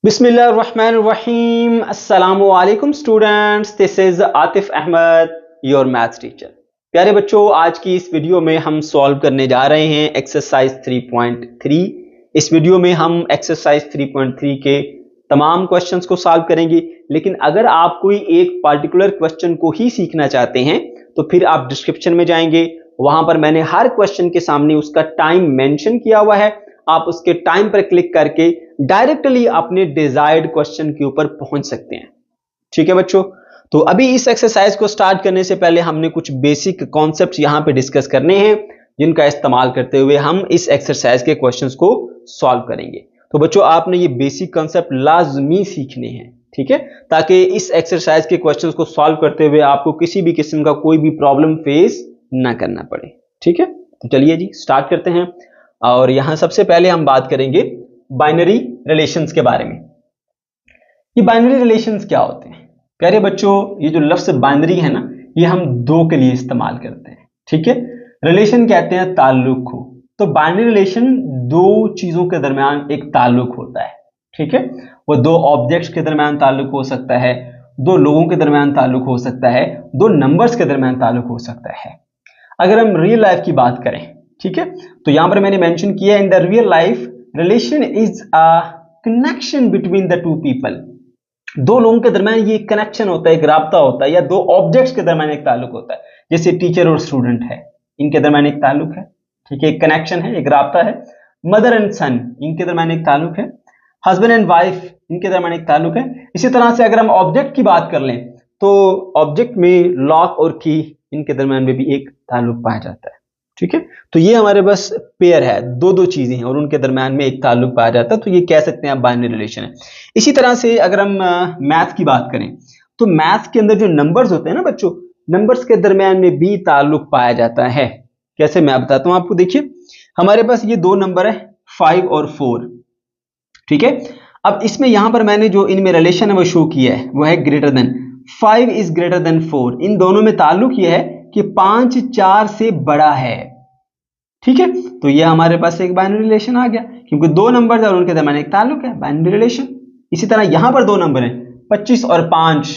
बिस्मिल्लाहिर्रहमानिर्रहीम। अस्सलामु अलैकुम students, this is Atif Ahmad, your maths teacher. प्यारे बच्चों, आज की इस वीडियो में हम सॉल्व करने जा रहे हैं एक्सरसाइज 3.3। इस वीडियो में हम एक्सरसाइज 3.3 के तमाम क्वेश्चंस को सॉल्व करेंगे। लेकिन अगर आप कोई एक पार्टिकुलर क्वेश्चन को ही सीखना चाहते हैं तो फिर आप डिस्क्रिप्शन में जाएंगे, वहां पर मैंने हर क्वेश्चन के सामने उसका टाइम मेंशन किया हुआ है। आप उसके टाइम पर क्लिक करके डायरेक्टली अपने डिजायर्ड क्वेश्चन के ऊपर पहुंच सकते हैं। ठीक है बच्चों, तो अभी इस एक्सरसाइज को स्टार्ट करने से पहले हमने कुछ बेसिक कॉन्सेप्ट्स यहां पे डिस्कस करने हैं, जिनका इस्तेमाल करते हुए हम इस एक्सरसाइज के क्वेश्चंस को सॉल्व करेंगे। तो बच्चों, आपने ये बेसिक कॉन्सेप्ट लाजमी सीखने हैं, ठीक है, ताकि इस एक्सरसाइज के क्वेश्चंस को सॉल्व करते हुए आपको किसी भी किस्म का कोई भी प्रॉब्लम फेस ना करना पड़े। ठीक है, तो चलिए जी स्टार्ट करते हैं। और यहां सबसे पहले हम बात करेंगे बाइनरी रिलेशंस के बारे में। ये बाइनरी रिलेशंस क्या होते हैं? प्यारे बच्चों, ये जो लफ्ज बाइनरी है ना, ये हम दो के लिए इस्तेमाल करते हैं। ठीक है, रिलेशन कहते हैं ताल्लुक को। तो बाइनरी रिलेशन दो चीजों के दरमियान एक ताल्लुक होता है। ठीक है, वो दो ऑब्जेक्ट्स के दरमियान ताल्लुक हो सकता है, दो लोगों के दरमियान ताल्लुक हो सकता है, दो नंबर्स के दरमियान ताल्लुक हो सकता है। अगर हम रियल लाइफ की बात करें, ठीक है, तो यहां पर मैंने मेंशन किया, in the real life relation is a connection between the two people. दो लोगों के दरमियान ये कनेक्शन होता है, एक राब्ता होता है, या दो ऑब्जेक्ट्स के दरमियान एक ताल्लुक होता है। जैसे टीचर और स्टूडेंट है, इनके दरमियान एक ताल्लुक है। ठीक है, एक कनेक्शन है, एक राब्ता है। मदर एंड सन, इनके दरमियान एक ताल्लुक है। हस्बैंड एंड वाइफ, इनके दरमियान एक ताल्लुक है। इसी तरह से अगर हम ऑब्जेक्ट की बात कर लें तो ऑब्जेक्ट में लॉक और की, इनके दरमियान में भी एक ताल्लुक पाया जाता है। ठीक है, तो ये हमारे पास पेयर है, दो दो चीजें हैं और उनके दरमियान में एक ताल्लुक पाया जाता है, तो ये कह सकते हैं आप बाइनरी रिलेशन है। इसी तरह से अगर हम मैथ की बात करें तो मैथ के अंदर जो नंबर्स होते हैं ना बच्चों, नंबर्स के दरमियान में भी ताल्लुक पाया जाता है। कैसे, मैं बताता हूं आपको। देखिए, हमारे पास ये दो नंबर है 5 और 4। ठीक है, अब इसमें यहां पर मैंने जो इनमें रिलेशन है वो शो किया है, वो है greater than. 5 is greater then 4। इन दोनों में ताल्लुक यह है कि 5 4 से बड़ा है। ठीक है, तो ये हमारे पास एक बाइनरी रिलेशन आ गया, क्योंकि दो नंबर है और उनके दरमियान एक ताल्लुक है, बाइनरी रिलेशन। इसी तरह यहां पर दो नंबर हैं 25 और 5,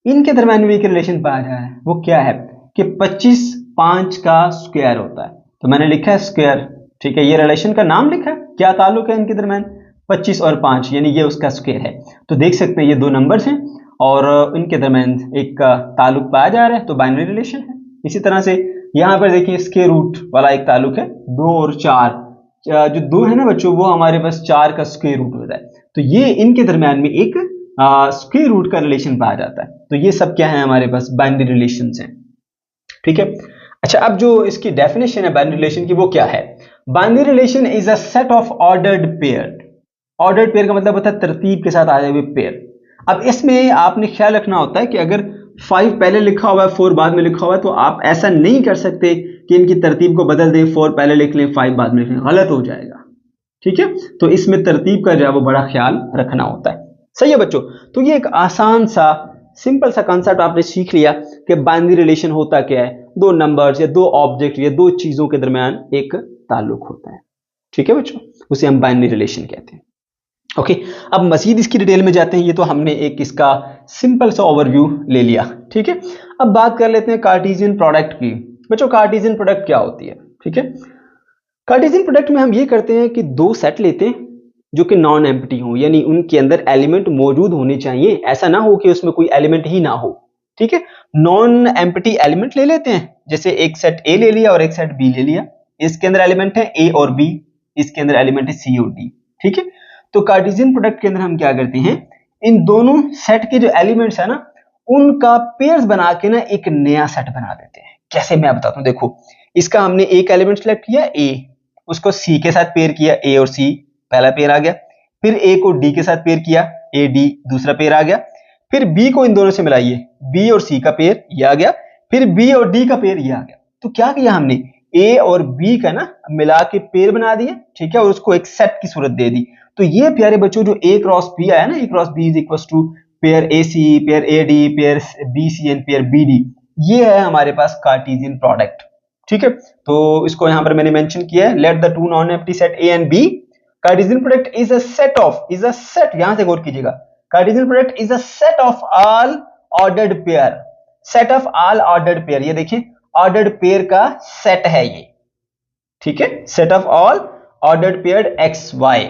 इनके दरमियान भी एक रिलेशन पाया जा रहा है। वो क्या है कि 25 5 का स्क्वायर होता है, तो मैंने लिखा है स्क्वायर। ठीक है, ये रिलेशन का नाम लिखा है, क्या ताल्लुक है इनके दरमियान, 25 और 5, यानी ये उसका स्क्वायर है। तो देख सकते हैं ये दो नंबर्स हैं और इनके दरमियान एक ताल्लुक पाया जा रहा है, तो बाइनरी रिलेशन है। इसी तरह से यहां पर देखिए स्क्वायर रूट वाला एक ताल्लुक है, 2 और 4। जो 2 है ना बच्चों, वो हमारे पास 4 का स्क्वायर रूट होता है, तो ये इनके दरमियान में एक स्क्वायर रूट का रिलेशन पाया जाता है। तो ये सब क्या है, हमारे पास बाइनरी रिलेशंस हैं। ठीक है, अच्छा, अब जो इसकी डेफिनेशन है बाइनरी रिलेशन की, वो क्या है? Binary relation is a set of ordered pair. Ordered pair का मतलब होता है तरतीब के साथ आए हुए पेयर। अब इसमें आपने ख्याल रखना होता है कि अगर 5 पहले लिखा हुआ है 4 बाद में लिखा हुआ है, तो आप ऐसा नहीं कर सकते कि इनकी तरतीब को बदल दें, 4 पहले लिख लें 5 बाद में लिख लें, गलत हो जाएगा। ठीक है, तो इसमें तरतीब का जो है वो बड़ा ख्याल रखना होता है। सही है बच्चों, तो ये एक आसान सा सिंपल सा कॉन्सेप्ट आपने सीख लिया कि बाइनरी रिलेशन होता क्या है। दो नंबर्स या दो ऑब्जेक्ट या दो चीजों के दरमियान एक ताल्लुक होता है। ठीक है बच्चों, उसे हम बाइनरी रिलेशन कहते हैं। ओके, अब मजीद इसकी डिटेल में जाते हैं। ये तो हमने एक इसका सिंपल सा ओवरव्यू ले लिया। ठीक है, अब बात कर लेते हैं कार्टेशियन प्रोडक्ट की। बच्चों, कार्टेशियन प्रोडक्ट क्या होती है? ठीक है, कार्टेशियन प्रोडक्ट में हम ये करते हैं कि दो सेट लेते हैं जो कि नॉन एम्प्टी हो, यानी उनके अंदर एलिमेंट मौजूद होने चाहिए, ऐसा ना हो कि उसमें कोई एलिमेंट ही ना हो। ठीक है, नॉन एम्प्टी एलिमेंट ले लेते हैं, जैसे एक सेट ए ले लिया और एक सेट बी ले लिया। इसके अंदर एलिमेंट है ए और बी, इसके अंदर एलिमेंट है सी और डी। ठीक है, तो कार्टेशियन प्रोडक्ट के अंदर हम क्या करते हैं, इन दोनों सेट के जो एलिमेंट्स है ना, उनका पेयर्स बना के ना एक नया सेट बना देते हैं। कैसे, मैं बताता हूं। देखो, इसका हमने एक एलिमेंट सेलेक्ट किया ए, उसको सी के साथ पेयर किया, ए और सी पहला पेयर आ गया। फिर ए को डी के साथ पेयर किया, ए डी दूसरा पेयर आ गया। फिर बी को इन दोनों से मिलाइए, बी और सी का पेयर ये आ गया। फिर बी और डी का पेयर ये आ गया। तो क्या किया हमने, ए और बी का ना मिला के पेयर बना दिया। ठीक है, और उसको एक सेट की सूरत दे दी। तो ये प्यारे बच्चों जो ए क्रॉस बी आया ना, A cross B is equal to pair A C, pair A D, pair B C and pair B D, ये है हमारे पास कार्टेशियन प्रोडक्ट। ठीक है, तो इसको यहां पर मैंने मेंशन किया है, let the two non empty set A and B Cartesian product is a set of, is a set, यहां से गौर कीजिएगा, Cartesian product is a set of all ordered pair, set of all ordered pair, ये देखिए ordered pair का set है ये, ठीक है, set of all ordered pair x y,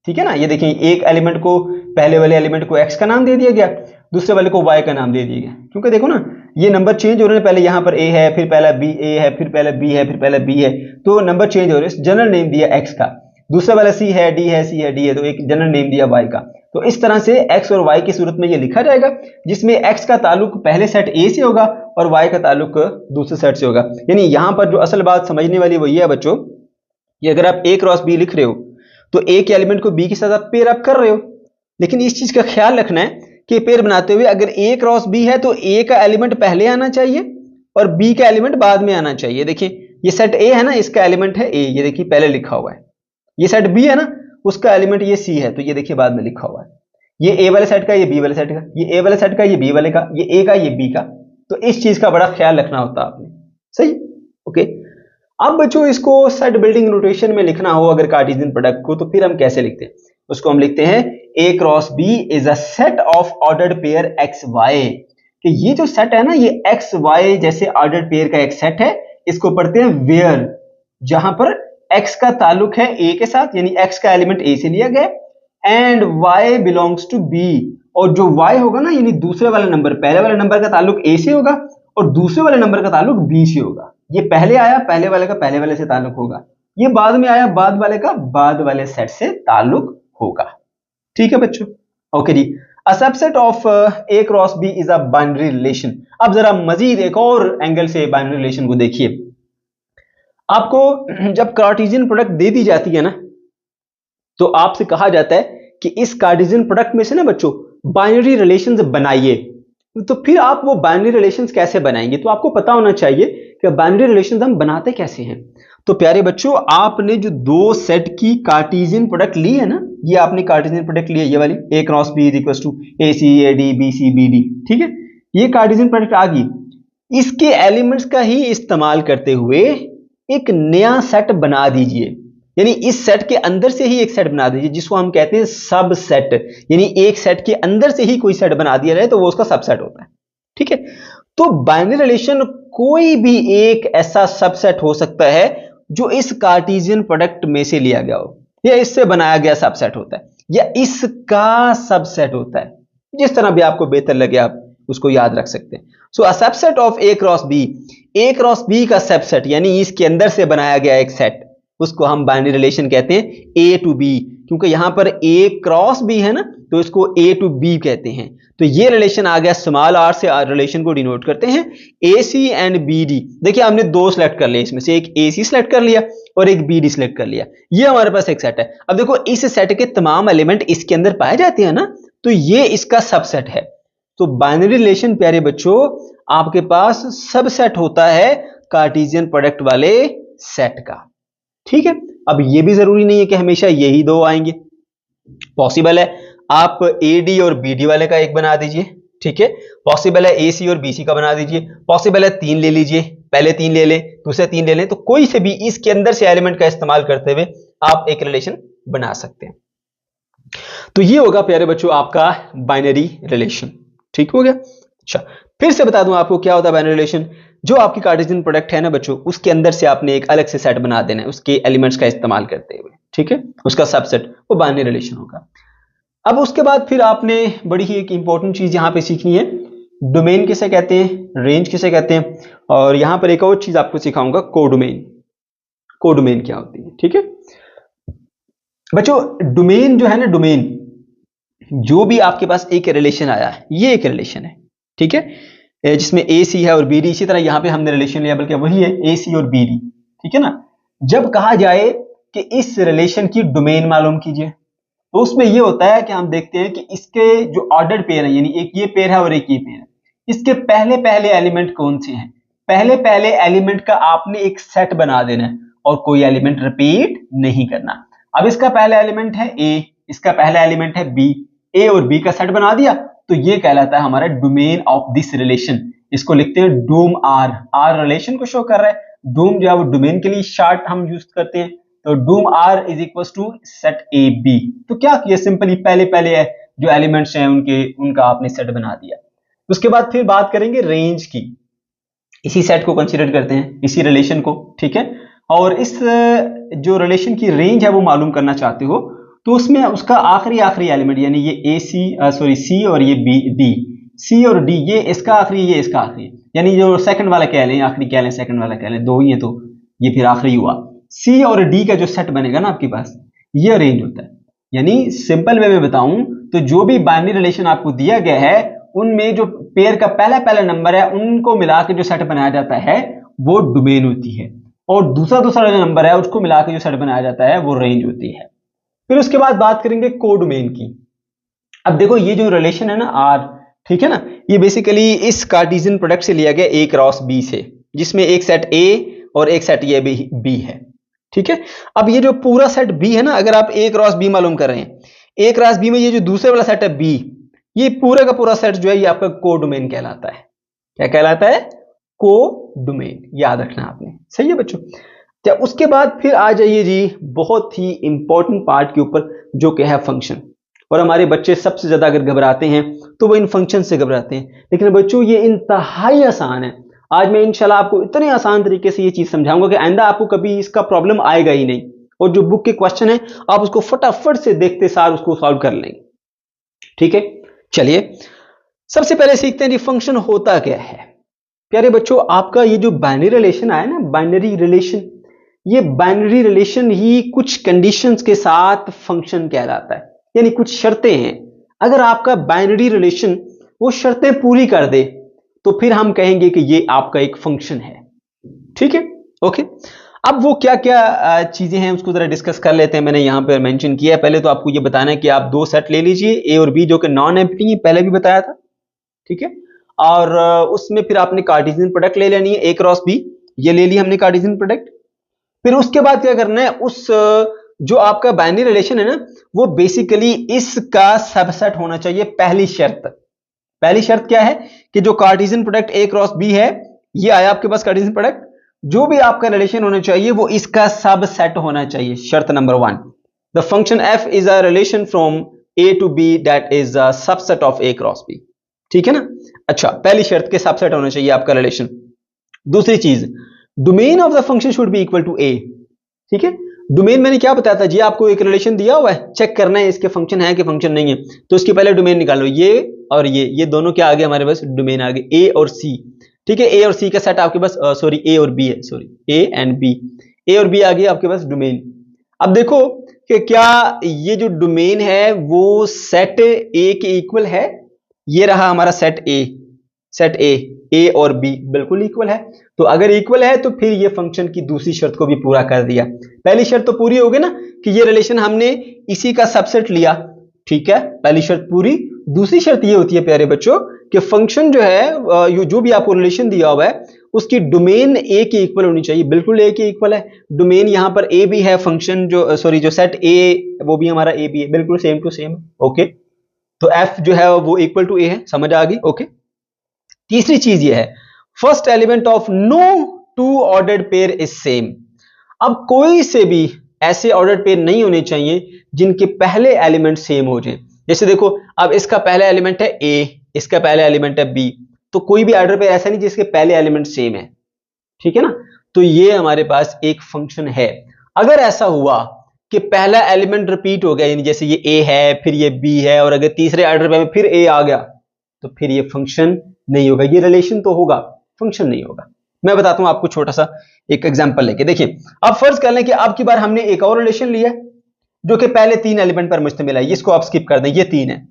ठीक है ना। ये देखिए एक एलिमेंट को, पहले वाले एलिमेंट को एक्स का नाम दे दिया गया, दूसरे वाले को वाई का नाम दे दिया गया, क्योंकि देखो ना ये नंबर चेंज हो रहे हैं, पहले यहां पर ए है, फिर पहला बी ए है, फिर पहला बी है, फिर पहला बी है, तो नंबर चेंज हो रहे हैं। जनरल नेम दिया एक्स का, दूसरा वाला सी है, डी है, सी है, डी है, तो एक जनरल नेम दिया वाई का। तो इस तरह से एक्स और वाई की सूरत में ये लिखा जाएगा, जिसमें एक्स का ताल्लुक पहले सेट ए से होगा और वाई का ताल्लुक दूसरे सेट से होगा। यानी यहां पर जो असल बात समझने वाली वो ये है बच्चों, कि अगर आप ए क्रॉस बी लिख रहे हो तो ए के एलिमेंट को बी के साथ आप पेयर अप कर रहे हो, लेकिन इस चीज का ख्याल रखना है कि पेयर बनाते हुए अगर ए क्रॉस बी है तो ए का एलिमेंट पहले आना चाहिए और बी का एलिमेंट बाद में आना चाहिए। देखिए ये सेट ए है ना, इसका एलिमेंट है ए, ये देखिए पहले लिखा हुआ है। ये सेट बी है ना, उसका एलिमेंट ये सी है, तो ये देखिए बाद में लिखा हुआ है। ये ए वाले सेट का, ये बी वाले सेट का, ये ए वाले सेट का, ये बी वाले का, ये ए का, ये बी का। तो इस चीज का बड़ा ख्याल रखना होता है आपने, सही, ओके। अब बच्चों इसको सेट बिल्डिंग नोटेशन में लिखना हो अगर कार्टेशियन प्रोडक्ट को, तो फिर हम कैसे लिखते हैं? उसको हम लिखते हैं A cross B is a set of ordered pair x Y, कि ये जो सेट है ना, ये एक्स वाई जैसे ऑर्डर्ड पेयर का एक सेट है। इसको पढ़ते हैं वेयर, जहां पर एक्स का ताल्लुक है ए के साथ, यानी एक्स का एलिमेंट ए से लिया गया, and y belongs to B, और जो वाई होगा ना, यानी दूसरे वाले नंबर, पहले वाले नंबर का ताल्लुक ए से होगा और दूसरे वाले नंबर का ताल्लुक बी से होगा। ये पहले आया, पहले वाले का पहले वाले से ताल्लुक होगा, ये बाद में आया, बाद वाले का बाद वाले सेट से ताल्लुक होगा, ठीक है बच्चों, ओके जी। A subset of A cross B is a binary relation. अब जरा मजीद एक और एंगल से बाइनरी रिलेशन को देखिए। आपको जब कार्टेशियन प्रोडक्ट दे दी जाती है ना, तो आपसे कहा जाता है कि इस कार्टेशियन प्रोडक्ट में से ना बच्चों बाइनरी रिलेशंस बनाइए। तो फिर आप वो बाइनरी रिलेशंस कैसे बनाएंगे? तो आपको पता होना चाहिए कि बाइनरी रिलेशंस हम बनाते कैसे हैं। तो प्यारे बच्चों, आपने जो दो सेट की कार्टेशियन प्रोडक्ट ली है ना, ये आपने कार्टेशियन प्रोडक्ट ली है, ये वाली A cross B is equal to A C A D B C B D, ठीक है, ये कार्टेशियन प्रोडक्ट आ गई। इसके एलिमेंट्स का ही इस्तेमाल करते हुए एक नया सेट बना दीजिए, यानी इस सेट के अंदर से ही एक सेट बना दीजिए, जिसको हम कहते हैं सब सेट। यानी एक सेट के अंदर से ही कोई सेट बना दिया जाए तो वो उसका सबसेट होता है, ठीक है। तो बाइनरी रिलेशन कोई भी एक ऐसा सबसेट हो सकता है जो इस कार्टेशियन प्रोडक्ट में से लिया गया हो, या इससे बनाया गया सबसेट होता है, या इसका सबसेट होता है, जिस तरह भी आपको बेहतर लगे आप उसको याद रख सकते हैं। So a subset of A cross B, A cross B का सबसेट यानी इसके अंदर से बनाया गया एक सेट, उसको हम बाइनरी रिलेशन कहते हैं ए टू बी, क्योंकि यहां पर ए क्रॉस बी है ना, तो इसको ए टू बी कहते हैं। तो ये रिलेशन आ गया, स्मॉल आर से रिलेशन को डिनोट करते हैं ए सी एंड बी डी। देखिए हमने दो सिलेक्ट कर लिए, इसमें से एक ए सी सिलेक्ट कर लिया और एक बी डी सिलेक्ट कर लिया, ये हमारे पास एक सेट है। अब देखो इस सेट के तमाम एलिमेंट इसके अंदर पाए जाते हैं ना, तो ये इसका सबसेट है। तो बाइनरी रिलेशन प्यारे बच्चों आपके पास सबसेट होता है कार्टेशियन प्रोडक्ट वाले सेट का, ठीक है। अब ये भी जरूरी नहीं है कि हमेशा यही दो आएंगे, पॉसिबल है आप ए डी और बी डी वाले का एक बना दीजिए, ठीक है, पॉसिबल है ए सी और बी सी का बना दीजिए, पॉसिबल है तीन ले लीजिए, पहले तीन ले लें, दूसरे तीन ले लें, तो कोई से भी इसके अंदर से एलिमेंट का इस्तेमाल करते हुए आप एक रिलेशन बना सकते हैं। तो ये होगा प्यारे बच्चों आपका बाइनरी रिलेशन, ठीक हो गया। अच्छा, फिर से बता दूं आपको क्या होता है बाइनरी रिलेशन। जो आपकी कार्टेशियन प्रोडक्ट है ना बच्चों, उसके अंदर से आपने एक अलग से सेट बना देना है उसके एलिमेंट्स का इस्तेमाल करते हुए, ठीक है, उसका सबसेट वो बाइनरी रिलेशन होगा। अब उसके बाद फिर आपने बड़ी ही एक इंपॉर्टेंट चीज यहां पे सीखनी है, डोमेन किसे कहते हैं, रेंज किसे कहते हैं, और यहां पर एक और चीज आपको सिखाऊंगा, कोडोमेन। कोडोमेन क्या होती है, ठीक है बच्चों। डोमेन जो है ना, डोमेन जो भी आपके पास एक रिलेशन आया है, ये एक रिलेशन है, ठीक है, जिसमें ए सी है और बी डी। इसी तरह यहां पे हमने रिलेशन लिया, बल्कि वही है ए सी और बी डी, ठीक है ना। जब कहा जाए कि इस रिलेशन की डोमेन मालूम कीजिए, तो उसमें यह होता है कि हम देखते हैं कि इसके जो ऑर्डर्ड पेयर है, यानी एक ये पेयर है और एक ये पेयर है, इसके पहले पहले एलिमेंट कौन से हैं, पहले पहले एलिमेंट का आपने एक सेट बना देना है और कोई एलिमेंट रिपीट नहीं करना। अब इसका पहला एलिमेंट है ए, इसका पहला एलिमेंट है बी, ए और बी का सेट बना दिया, तो ये कहलाता है हमारा डोमेन ऑफ दिस रिलेशन। इसको लिखते हैं डोम आर, आर रिलेशन को शो कर रहा है, डोम जो है वो डोमेन के लिए शॉर्ट हम यूज करते हैं, तो dom R is equal to set A B. तो क्या किया, सिंपली पहले जो एलिमेंट्स हैं उनका आपने सेट बना दिया। उसके बाद फिर बात करेंगे रेंज की, इसी सेट को कंसीडर करते हैं, इसी रिलेशन को, ठीक है। और इस जो रिलेशन की रेंज है वो मालूम करना चाहते हो तो उसमें उसका आखिरी एलिमेंट यानी ये ए सी और ये बी डी, सी और डी, ये इसका आखिरी, ये इसका आखिरी, यानी जो सेकंड वाला कह लें, आखिरी कह लें, सेकंड वाला कह लें, दो ही है तो ये फिर आखिरी हुआ। सी और डी का जो सेट बनेगा ना आपके पास, ये रेंज होता है। यानी सिंपल वे में बताऊं तो जो भी बाइनरी रिलेशन आपको दिया गया है उनमें जो पेयर का पहला नंबर है उनको मिला के जो सेट बनाया जाता है वो डोमेन होती है, और दूसरा जो नंबर है उसको मिला के जो सेट बनाया जाता है वो रेंज होती है। फिर उसके बाद बात करेंगे कोडोमेन की। अब देखो ये जो रिलेशन है ना आर, ठीक है ना, ये बेसिकली इस कार्टेशियन प्रोडक्ट से लिया गया ए क्रॉस बी से, जिसमें एक सेट ए और एक सेट ये बी है, ठीक है। अब ये जो पूरा सेट बी है ना, अगर आप ए क्रॉस बी मालूम कर रहे हैं, ए क्रॉस बी में ये जो दूसरे वाला सेट है बी, ये पूरा का पूरा सेट जो है ये आपका कोडोमेन कहलाता है। क्या कहलाता है? कोडोमेन, याद रखना आपने, सही है बच्चों। तो उसके बाद फिर आ जाइए जी बहुत ही इंपॉर्टेंट पार्ट के ऊपर, जो कि है फंक्शन। और हमारे बच्चे सबसे ज्यादा अगर घबराते हैं तो वो इन फंक्शन से घबराते हैं, लेकिन बच्चों ये इंतहाई आसान है। आज मैं इंशाल्लाह आपको इतने आसान तरीके से ये चीज समझाऊंगा कि आइंदा आपको कभी इसका प्रॉब्लम आएगा ही नहीं, और जो बुक के क्वेश्चन है आप उसको फटाफट से देखते सार उसको सॉल्व कर लेंगे, ठीक है। चलिए सबसे पहले सीखते हैं जी फंक्शन होता क्या है। प्यारे बच्चों, आपका ये जो बाइनरी रिलेशन आया ना, बाइनरी रिलेशन, ये बाइनरी रिलेशन ही कुछ कंडीशंस के साथ फंक्शन कहलाता है, यानी कुछ शर्तें हैं। अगर आपका बाइनरी रिलेशन वो शर्तें पूरी कर दे तो फिर हम कहेंगे कि ये आपका एक फंक्शन है, ठीक है, ओके। अब वो क्या क्या चीजें हैं उसको जरा डिस्कस कर लेते हैं। मैंने यहां पर मेंशन किया है। पहले तो आपको ये बताना है कि आप दो सेट ले लीजिए, ए और बी, जो कि नॉन एम्प्टी है, पहले भी बताया था, ठीक है। और उसमें फिर आपने कार्टेशियन प्रोडक्ट ले लेनी है, ए क्रॉस बी, ये ले ली हमने कार्टेशियन प्रोडक्ट। फिर उसके बाद क्या करना है, उस जो आपका बाइनरी रिलेशन है ना, वो बेसिकली इसका सबसेट होना चाहिए। पहली शर्त क्या है कि जो Cartesian product A cross B है, ये आया आपके पास कार्टेशियन प्रोडक्ट, जो भी आपका रिलेशन होना चाहिए वो इसका सबसेट होना चाहिए। शर्त number 1, the function f is a relation from A to B that is a subset of A cross B, ठीक है ना। अच्छा, पहली शर्त के सबसेट होना चाहिए आपका रिलेशन। दूसरी चीज, domain of the function should be equal to A, ठीक है। डोमेन मैंने क्या बताया था जी, आपको एक रिलेशन दिया हुआ है, चेक करना है इसके फंक्शन है कि फंक्शन नहीं है, तो इसके पहले डोमेन निकालो। ये और ये दोनों क्या आ गए हमारे पास, डोमेन आ गए, ए और सी, ठीक है। ए और सी का सेट आपके पास, सॉरी ए और बी है, सॉरी ए एंड बी, ए और बी आ गई आपके पास डोमेन। अब देखो कि क्या ये जो डोमेन है वो सेट ए के इक्वल है। ये रहा हमारा सेट ए और बी बिल्कुल इक्वल है। तो अगर इक्वल है तो फिर ये फंक्शन की दूसरी शर्त को भी पूरा कर दिया। पहली शर्त तो पूरी हो गई ना कि ये रिलेशन हमने इसी का सबसेट लिया, ठीक है, पहली शर्त पूरी। दूसरी शर्त ये होती है प्यारे बच्चों कि फंक्शन जो है, जो भी आपको रिलेशन दिया हुआ है उसकी डोमेन ए के इक्वल होनी चाहिए। बिल्कुल ए के इक्वल है डोमेन, यहां पर ए भी है, फंक्शन जो जो सेट ए वो भी हमारा ए भी है, बिल्कुल सेम टू सेम, ओके। तो एफ जो है वो इक्वल टू ए है, समझ आ गई, ओके। तीसरी चीज ये है, first element of no two ordered pair is same. अब कोई से भी ऐसे ऑर्डर्ड पेयर नहीं होने चाहिए जिनके पहले एलिमेंट सेम हो जाए। जैसे देखो, अब इसका पहला एलिमेंट है ए, इसका पहला एलिमेंट है बी, तो कोई भी ऑर्डर पेयर ऐसा नहीं जिसके पहले एलिमेंट सेम है, ठीक है ना। तो ये हमारे पास एक फंक्शन है। अगर ऐसा हुआ कि पहला एलिमेंट रिपीट हो गया, यानी जैसे ये ए है फिर ये बी है और अगर तीसरे ऑर्डर पे में फिर ए आ गया, तो फिर ये फंक्शन नहीं होगा। ये रिलेशन तो होगा, फंक्शन नहीं होगा। मैं बताता हूं आपको छोटा सा एक एग्जांपल लेके। देखिए, अब फर्ज कर लें कि अब की बार हमने एक और रिलेशन लिया जो कि पहले 3 एलिमेंट पर मुश्तमिल है। इसको आप स्किप कर दें, ये 3 है,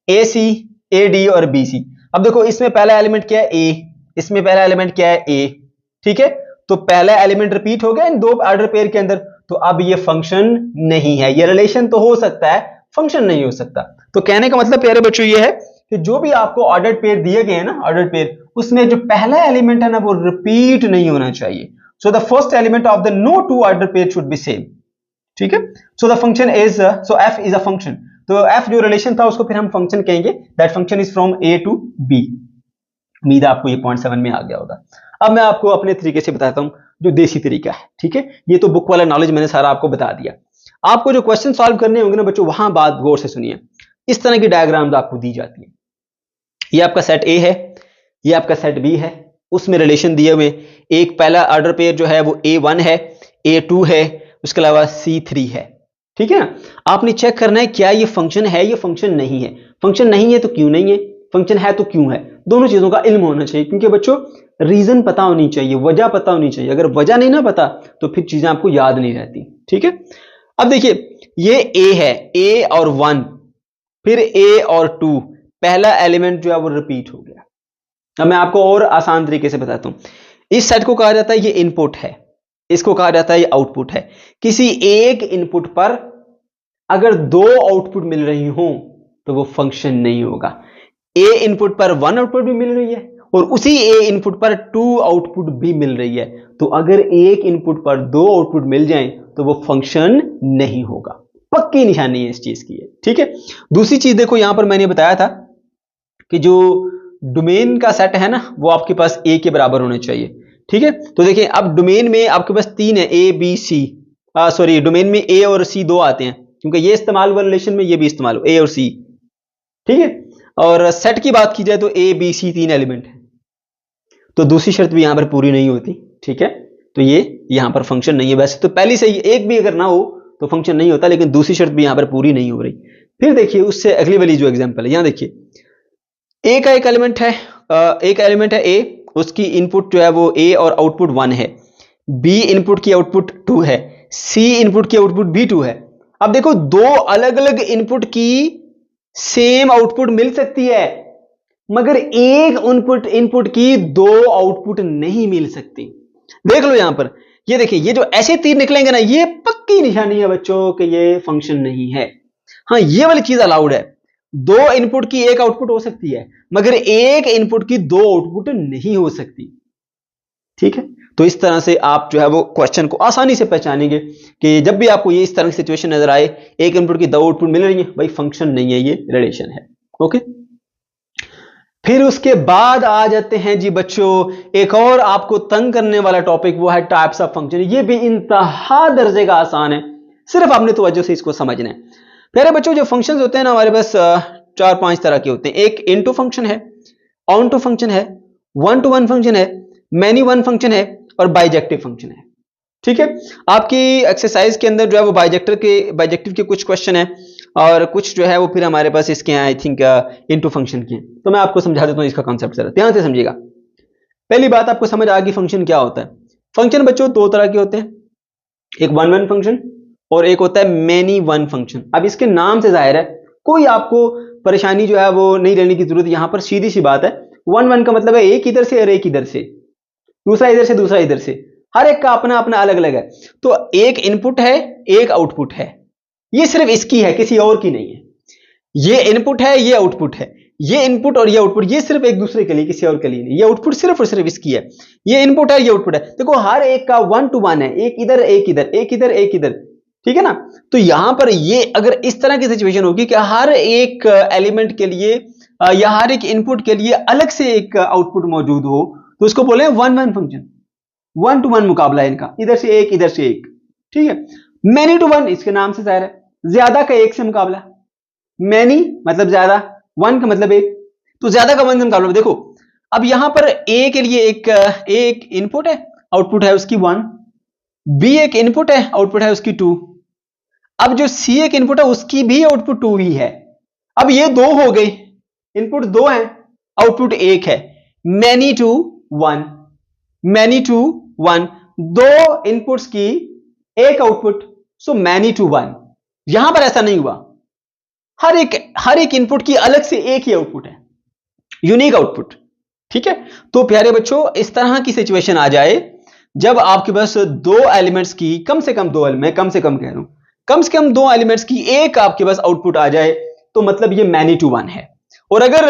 ए सी, ए डी और बी सी। अब देखो, इसमें पहला एलिमेंट क्या है, ए, इसमें पहला एलिमेंट क्या है, ए, ठीक है। तो पहला एलिमेंट रिपीट हो गया इन दो ऑर्डर पेयर के अंदर, तो अब ये फंक्शन नहीं है। ये रिलेशन तो हो सकता है, फंक्शन नहीं हो सकता। तो कहने का मतलब प्यारे बच्चों ये है कि जो भी आपको ऑर्डर पेयर दिए गए हैं ना, ऑर्डर पेयर, उसमें जो पहला एलिमेंट है ना वो रिपीट नहीं होना चाहिए। So the first element of the no two order pair should be same, ठीक है। So the function is, so f is a function. तो एफ जो रिलेशन था उसको फिर हम फंक्शन कहेंगे, that function is from A to B. उम्मीद है आपको ये पॉइंट 7 में आ गया होगा। अब मैं आपको अपने तरीके से बताता हूं, जो देसी तरीका है। ठीक है, ये तो बुक वाला नॉलेज मैंने सारा आपको बता दिया। आपको जो क्वेश्चन सॉल्व करने होंगे ना बच्चों, वहां बात गौर से सुनिए। इस तरह की डायग्राम्स आपको दी जाती है। ये आपका सेट ए है, ये आपका सेट बी है, उसमें रिलेशन दिए हुए, एक पहला ऑर्डर पेयर जो है वो A1 है, A2 है, उसके अलावा C3 है। ठीक है ना, आपने चेक करना है क्या ये फंक्शन है, ये फंक्शन नहीं है। फंक्शन नहीं है तो क्यों नहीं है, फंक्शन है तो क्यों है, दोनों चीजों का इल्म होना चाहिए। क्योंकि बच्चों रीजन पता होनी चाहिए, वजह पता होनी चाहिए। अगर वजह नहीं ना पता तो फिर चीजें आपको याद नहीं रहती। ठीक है, अब देखिए ये A है, A और 1, फिर A और 2, पहला एलिमेंट जो है वो रिपीट हो गया। अब मैं आपको और आसान तरीके से बताता हूं। इस सेट को कहा जाता है ये इनपुट है, इसको कहा जाता है ये आउटपुट है। किसी एक इनपुट पर अगर दो आउटपुट मिल रही हो तो वो फंक्शन नहीं होगा। ए इनपुट पर 1 आउटपुट भी मिल रही है और उसी ए इनपुट पर 2 आउटपुट भी मिल रही है, तो अगर एक इनपुट पर 2 आउटपुट मिल जाएं तो वो फंक्शन नहीं होगा। पक्की निशानी है इस चीज की है। ठीक है, दूसरी चीज देखो, यहां पर मैंने बताया था कि जो डोमेन का सेट है ना वो आपके पास ए के बराबर होने चाहिए। ठीक है, तो देखिए अब डोमेन में आपके पास 3 है, A B C, sorry domain में ए और सी 2 आते हैं, क्योंकि ये इस्तेमाल हुआ रिलेशन में, ये भी इस्तेमाल हो, ए और सी। ठीक है, और सेट की बात की जाए तो ए बी सी 3 एलिमेंट है, तो दूसरी शर्त भी यहां पर पूरी नहीं होती। ठीक है, तो ये यहां पर फंक्शन नहीं है। वैसे तो पहली से ही एक भी अगर ना हो तो फंक्शन नहीं होता, लेकिन दूसरी शर्त भी यहां पर पूरी नहीं हो रही। फिर देखिए उससे अगली वाली जो एग्जांपल है, यहां देखिए ए का एक एलिमेंट है, एक एलिमेंट है ए, उसकी इनपुट जो है वो ए और आउटपुट 1 है, बी इनपुट की आउटपुट 2 है, सी इनपुट की आउटपुट भी 2 है। अब देखो दो अलग अलग इनपुट की सेम आउटपुट मिल सकती है, मगर एक इनपुट की 2 आउटपुट नहीं मिल सकती। देख लो यहां पर, ये देखिए ये जो ऐसे तीर निकलेंगे ना, ये पक्की निशानी है बच्चों कि ये फंक्शन नहीं है। हाँ, ये वाली चीज अलाउड है, 2 इनपुट की एक आउटपुट हो सकती है, मगर एक इनपुट की 2 आउटपुट नहीं हो सकती। ठीक है, तो इस तरह से आप जो है वो क्वेश्चन को आसानी से पहचानेंगे कि जब भी आपको ये इस तरह की सिचुएशन नजर आए, एक इनपुट की 2 आउटपुट मिल रही है, भाई फंक्शन नहीं है, ये रिलेशन है। ओके, फिर उसके बाद आ जाते हैं जी बच्चों एक और आपको तंग करने वाला टॉपिक, वो है टाइप्स ऑफ फंक्शन। ये भी इंतहा दर्जे का आसान है, सिर्फ आपने तवज्जो से इसको समझना है। प्यारे बच्चों, जो फंक्शंस होते हैं ना हमारे पास 4-5 तरह के होते हैं। एक इनटू फंक्शन है, ऑन टू फंक्शन है, 1 to 1 फंक्शन है, मैनी वन फंक्शन है और बाइजेक्टिव फंक्शन है। ठीक है, आपकी एक्सरसाइज के अंदर जो है वो बाइजेक्टिव के कुछ क्वेश्चन है और कुछ जो है वो फिर हमारे पास इसके हैं आई थिंक इनटू फंक्शन के। तो मैं आपको समझा देता हूं इसका कॉन्सेप्ट, जरा ध्यान से समझिएगा। पहली बात आपको समझ आ गई फंक्शन क्या होता है। फंक्शन बच्चों 2 तरह के होते हैं, एक 1-1 फंक्शन और एक होता है मैनी वन फंक्शन। अब इसके नाम से जाहिर है कोई आपको परेशानी जो है वो नहीं रहने की जरूरत। यहां पर सीधी सी बात है, 1-1 का मतलब है एक इधर से और एक इधर से, दूसरा इधर से दूसरा इधर से, हर एक का अपना अपना अलग अलग है। तो एक इनपुट है, एक आउटपुट है, ये सिर्फ इसकी है, किसी और की नहीं है। ये इनपुट है, ये आउटपुट है, ये इनपुट और ये आउटपुट, ये सिर्फ एक दूसरे के लिए, किसी और के लिए नहीं। ये आउटपुट सिर्फ और सिर्फ इसकी है, ये इनपुट है, ये आउटपुट है। देखो हर एक का 1 to 1 है, एक इधर एक इधर, एक इधर एक इधर। ठीक है ना, तो यहां पर ये अगर इस तरह की सिचुएशन होगी कि हर एक एलिमेंट के लिए या हर एक इनपुट के लिए अलग से एक आउटपुट मौजूद हो, तो उसको बोले 1-1 फंक्शन, 1 to 1 मुकाबला है इनका, इधर से एक इधर से एक। ठीक है, मैनी टू वन इसके नाम से जाहिर है, ज्यादा का एक से मुकाबला। मैनी मतलब ज्यादा, 1 का मतलब एक, तो ज्यादा का 1 से मुकाबला। देखो अब यहां पर ए के लिए एक इनपुट है, आउटपुट है उसकी 1, बी एक इनपुट है, आउटपुट है उसकी 2, अब जो सी एक इनपुट है उसकी भी आउटपुट 2 ही है। अब ये 2 हो गई, इनपुट 2 है, आउटपुट 1 है। Many to 1, many to 1, 2 inputs की एक आउटपुट, सो मैनी टू 1। यहां पर ऐसा नहीं हुआ, हर एक इनपुट की अलग से एक ही आउटपुट है, यूनिक आउटपुट। ठीक है, तो प्यारे बच्चों इस तरह की सिचुएशन आ जाए जब आपके पास 2 एलिमेंट्स की कम से कम 2 मैं कम से कम कह रहा हूं, कम से कम 2 एलिमेंट्स की एक आपके पास आउटपुट आ जाए, तो मतलब ये मैनी टू 1 है। और अगर